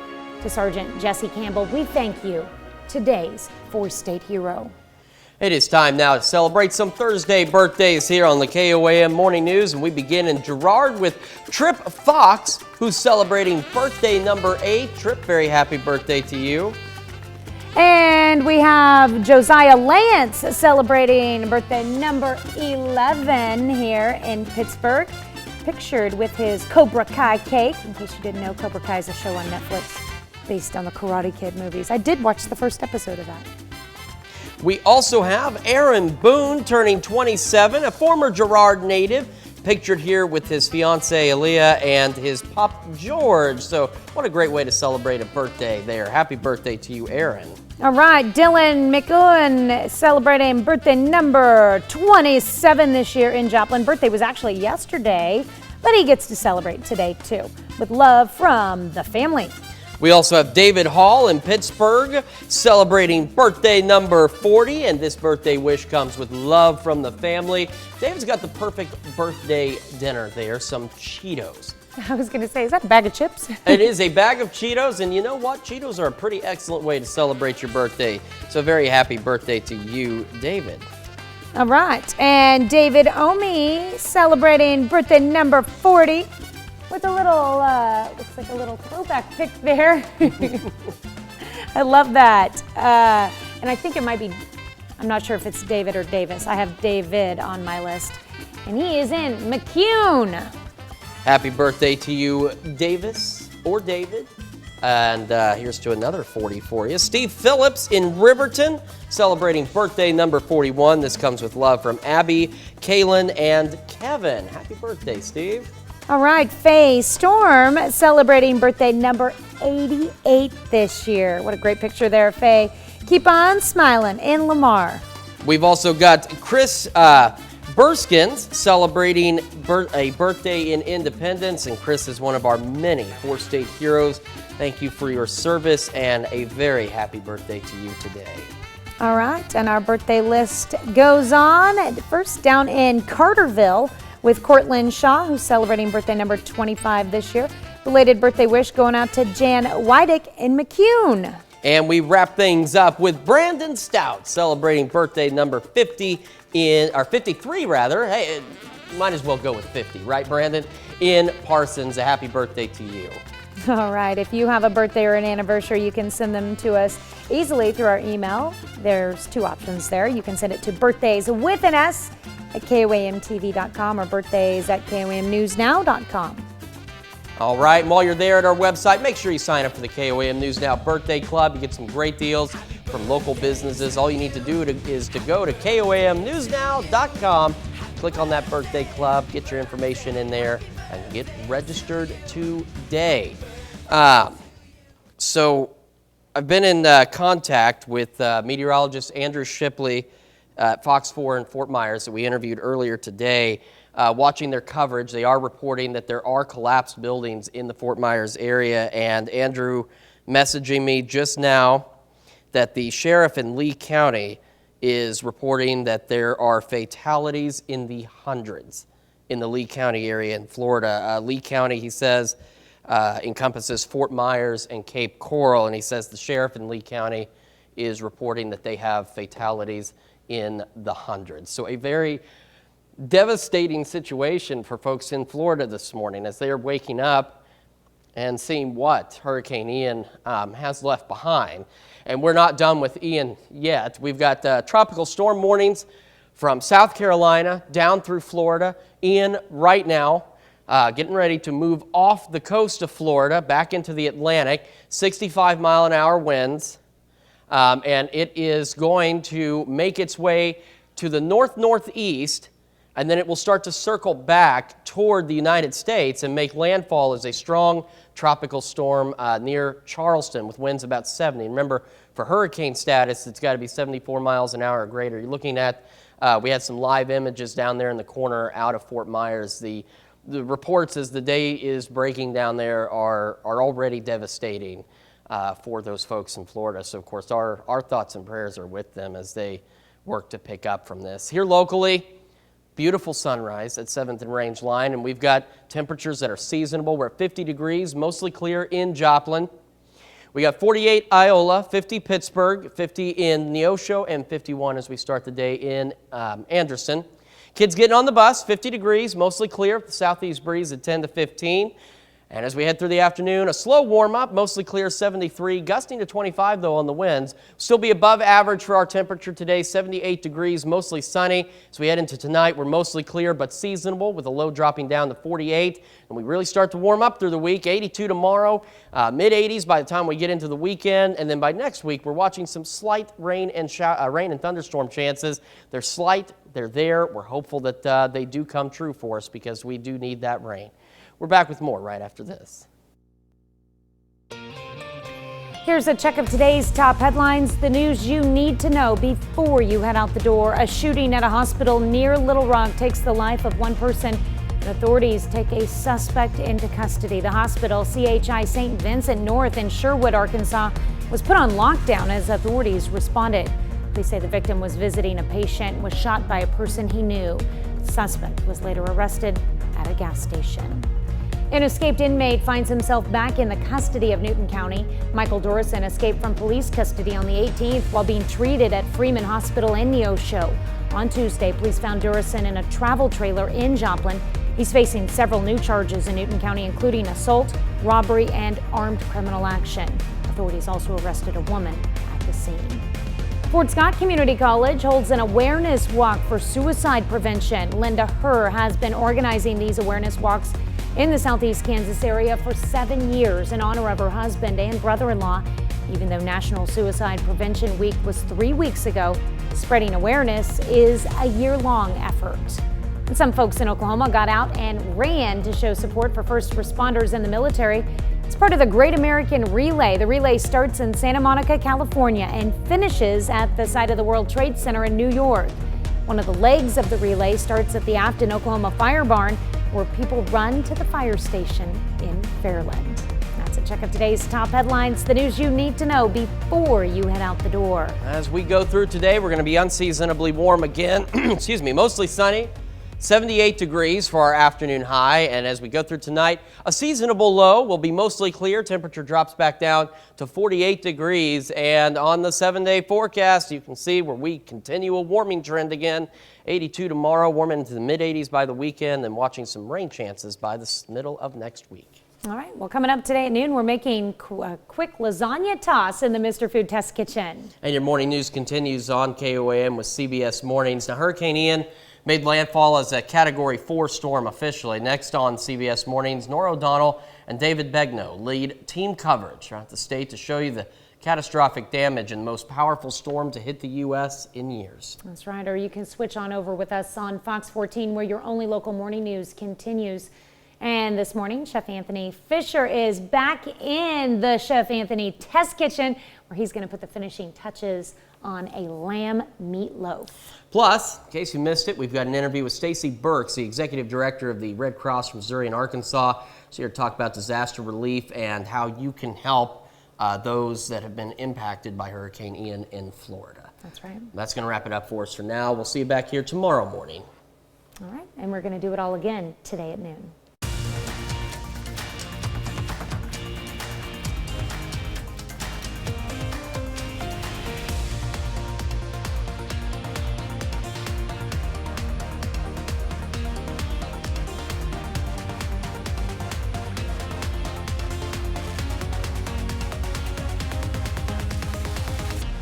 To Sergeant Jesse Campbell, we thank you, today's four-state hero. It is time now to celebrate some Thursday birthdays here on the KOAM Morning News, and we begin in Girard with Trip Fox, who's celebrating birthday number 8. Trip, very happy birthday to you. And we have Josiah Lance celebrating birthday number 11 here in Pittsburgh, pictured with his Cobra Kai cake. In case you didn't know, Cobra Kai is a show on Netflix based on the Karate Kid movies. I did watch the first episode of that. We also have Aaron Boone turning 27, a former Girard native, pictured here with his fiancee Aaliyah and his Pop George. So what a great way to celebrate a birthday there. Happy birthday to you, Aaron. All right, Dylan McEwen celebrating birthday number 27 this year in Joplin. Birthday was actually yesterday, but he gets to celebrate today too, with love from the family. We also have David Hall in Pittsburgh celebrating birthday number 40, and this birthday wish comes with love from the family. David's got the perfect birthday dinner there, some Cheetos. I was going to say, is that a bag of chips? It is a bag of Cheetos, and you know what? Cheetos are a pretty excellent way to celebrate your birthday. So very happy birthday to you, David. All right, and David Omi celebrating birthday number 40 with a little, looks like a little throwback pic there. I love that. And I think it might be, I'm not sure if it's David or Davis. I have David on my list, and he is in McCune. Happy birthday to you, Davis or David. And here's to another 40 for you. Steve Phillips in Riverton celebrating birthday number 41. This comes with love from Abby, Kaylin, and Kevin. Happy birthday, Steve. All right, Faye Storm celebrating birthday number 88 this year. What a great picture there, Faye. Keep on smiling in Lamar. We've also got Chris Burskins celebrating a birthday in Independence, and Chris is one of our many four-state heroes. Thank you for your service, and a very happy birthday to you today. All right, and our birthday list goes on. First, down in Carterville with Cortland Shaw, who's celebrating birthday number 25 this year. Belated birthday wish going out to Jan Wydick in McCune. And we wrap things up with Brandon Stout celebrating birthday number 53 rather. Hey, might as well go with 50, right, Brandon? In Parsons. A happy birthday to you. All right, if you have a birthday or an anniversary, you can send them to us easily through our email. There's two options there. You can send it to birthdays@KOAMtv.com or birthdays@KOAMnewsnow.com. All right, and while you're there at our website, make sure you sign up for the KOAM News Now Birthday Club. You get some great deals from local businesses. All you need to do is to go to KOAMnewsnow.com, click on that birthday club, get your information in there, and get registered today. So I've been in contact with meteorologist Andrew Shipley at Fox 4 in Fort Myers that we interviewed earlier today. watching their coverage, they are reporting that there are collapsed buildings in the Fort Myers area. And Andrew messaging me just now that the sheriff in Lee County is reporting that there are fatalities in the hundreds in the Lee County area in Florida. Lee County, he says, encompasses Fort Myers and Cape Coral, and he says the sheriff in Lee County is reporting that they have fatalities in the hundreds. So a very devastating situation for folks in Florida this morning as they are waking up and seeing what Hurricane Ian has left behind. And we're not done with Ian yet. We've got tropical storm warnings from South Carolina down through Florida. Ian right now getting ready to move off the coast of Florida back into the Atlantic, 65-mile-an-hour winds. And it is going to make its way to the north-northeast, and then it will start to circle back toward the United States and make landfall as a strong tropical storm near Charleston with winds about 70. Remember, for hurricane status, it's got to be 74 miles an hour or greater. You're looking at, we had some live images down there in the corner out of Fort Myers. The reports as the day is breaking down there are already devastating for those folks in Florida. So, of course, our thoughts and prayers are with them as they work to pick up from this. Here locally, beautiful sunrise at 7th and Range Line, and we've got temperatures that are seasonable. We're at 50 degrees, mostly clear in Joplin. We got 48 Iola, 50 Pittsburgh, 50 in Neosho, and 51 as we start the day in Anderson. Kids getting on the bus, 50 degrees, mostly clear, the southeast breeze at 10 to 15. And as we head through the afternoon, a slow warm-up, mostly clear, 73, gusting to 25, though, on the winds. Still be above average for our temperature today, 78 degrees, mostly sunny. As we head into tonight, we're mostly clear but seasonable with a low dropping down to 48. And we really start to warm up through the week, 82 tomorrow, mid-80s by the time we get into the weekend. And then by next week, we're watching some slight rain and thunderstorm chances. They're slight, they're there. We're hopeful that they do come true for us because we do need that rain. We're back with more right after this. Here's a check of today's top headlines, the news you need to know before you head out the door. A shooting at a hospital near Little Rock takes the life of one person, and authorities take a suspect into custody. The hospital, CHI St. Vincent North in Sherwood, Arkansas, was put on lockdown as authorities responded. They say the victim was visiting a patient and was shot by a person he knew. The suspect was later arrested at a gas station. An escaped inmate finds himself back in the custody of Newton County. Michael Dorison escaped from police custody on the 18th while being treated at Freeman Hospital in Neosho. On Tuesday, police found Dorison in a travel trailer in Joplin. He's facing several new charges in Newton County, including assault, robbery, and armed criminal action. Authorities also arrested a woman at the scene. Fort Scott Community College holds an awareness walk for suicide prevention. Linda Herr has been organizing these awareness walks in the southeast Kansas area for 7 years in honor of her husband and brother-in-law. Even though National Suicide Prevention Week was 3 weeks ago, spreading awareness is a year-long effort. And some folks in Oklahoma got out and ran to show support for first responders and the military. It's part of the Great American Relay. The relay starts in Santa Monica, California, and finishes at the site of the World Trade Center in New York. One of the legs of the relay starts at the Afton, Oklahoma Fire Barn, where people run to the fire station in Fairland. That's a check of today's top headlines, the news you need to know before you head out the door. As we go through today, we're going to be unseasonably warm again. Excuse me, mostly sunny. 78 degrees for our afternoon high, and as we go through tonight, a seasonable low will be mostly clear. Temperature drops back down to 48 degrees, and on the 7-day forecast, you can see where we continue a warming trend again. 82 tomorrow, warming into the mid-80s by the weekend, and watching some rain chances by the middle of next week. All right, well, coming up today at noon, we're making a quick lasagna toss in the Mr. Food Test Kitchen. And your morning news continues on KOAM with CBS Mornings. Now, Hurricane Ian made landfall as a Category 4 storm officially. Next on CBS Mornings, Nora O'Donnell and David Begnaud lead team coverage throughout the state to show you the catastrophic damage and the most powerful storm to hit the U.S. in years. That's right, or you can switch on over with us on Fox 14 where your only local morning news continues. And this morning, Chef Anthony Fisher is back in the Chef Anthony Test Kitchen where he's going to put the finishing touches on a lamb meatloaf. Plus, in case you missed it, we've got an interview with Stacy Burks, the executive director of the Red Cross from Missouri and Arkansas. She's here to talk about disaster relief and how you can help those that have been impacted by Hurricane Ian in Florida. That's right. That's going to wrap it up for us for now. We'll see you back here tomorrow morning. All right, and we're going to do it all again today at noon.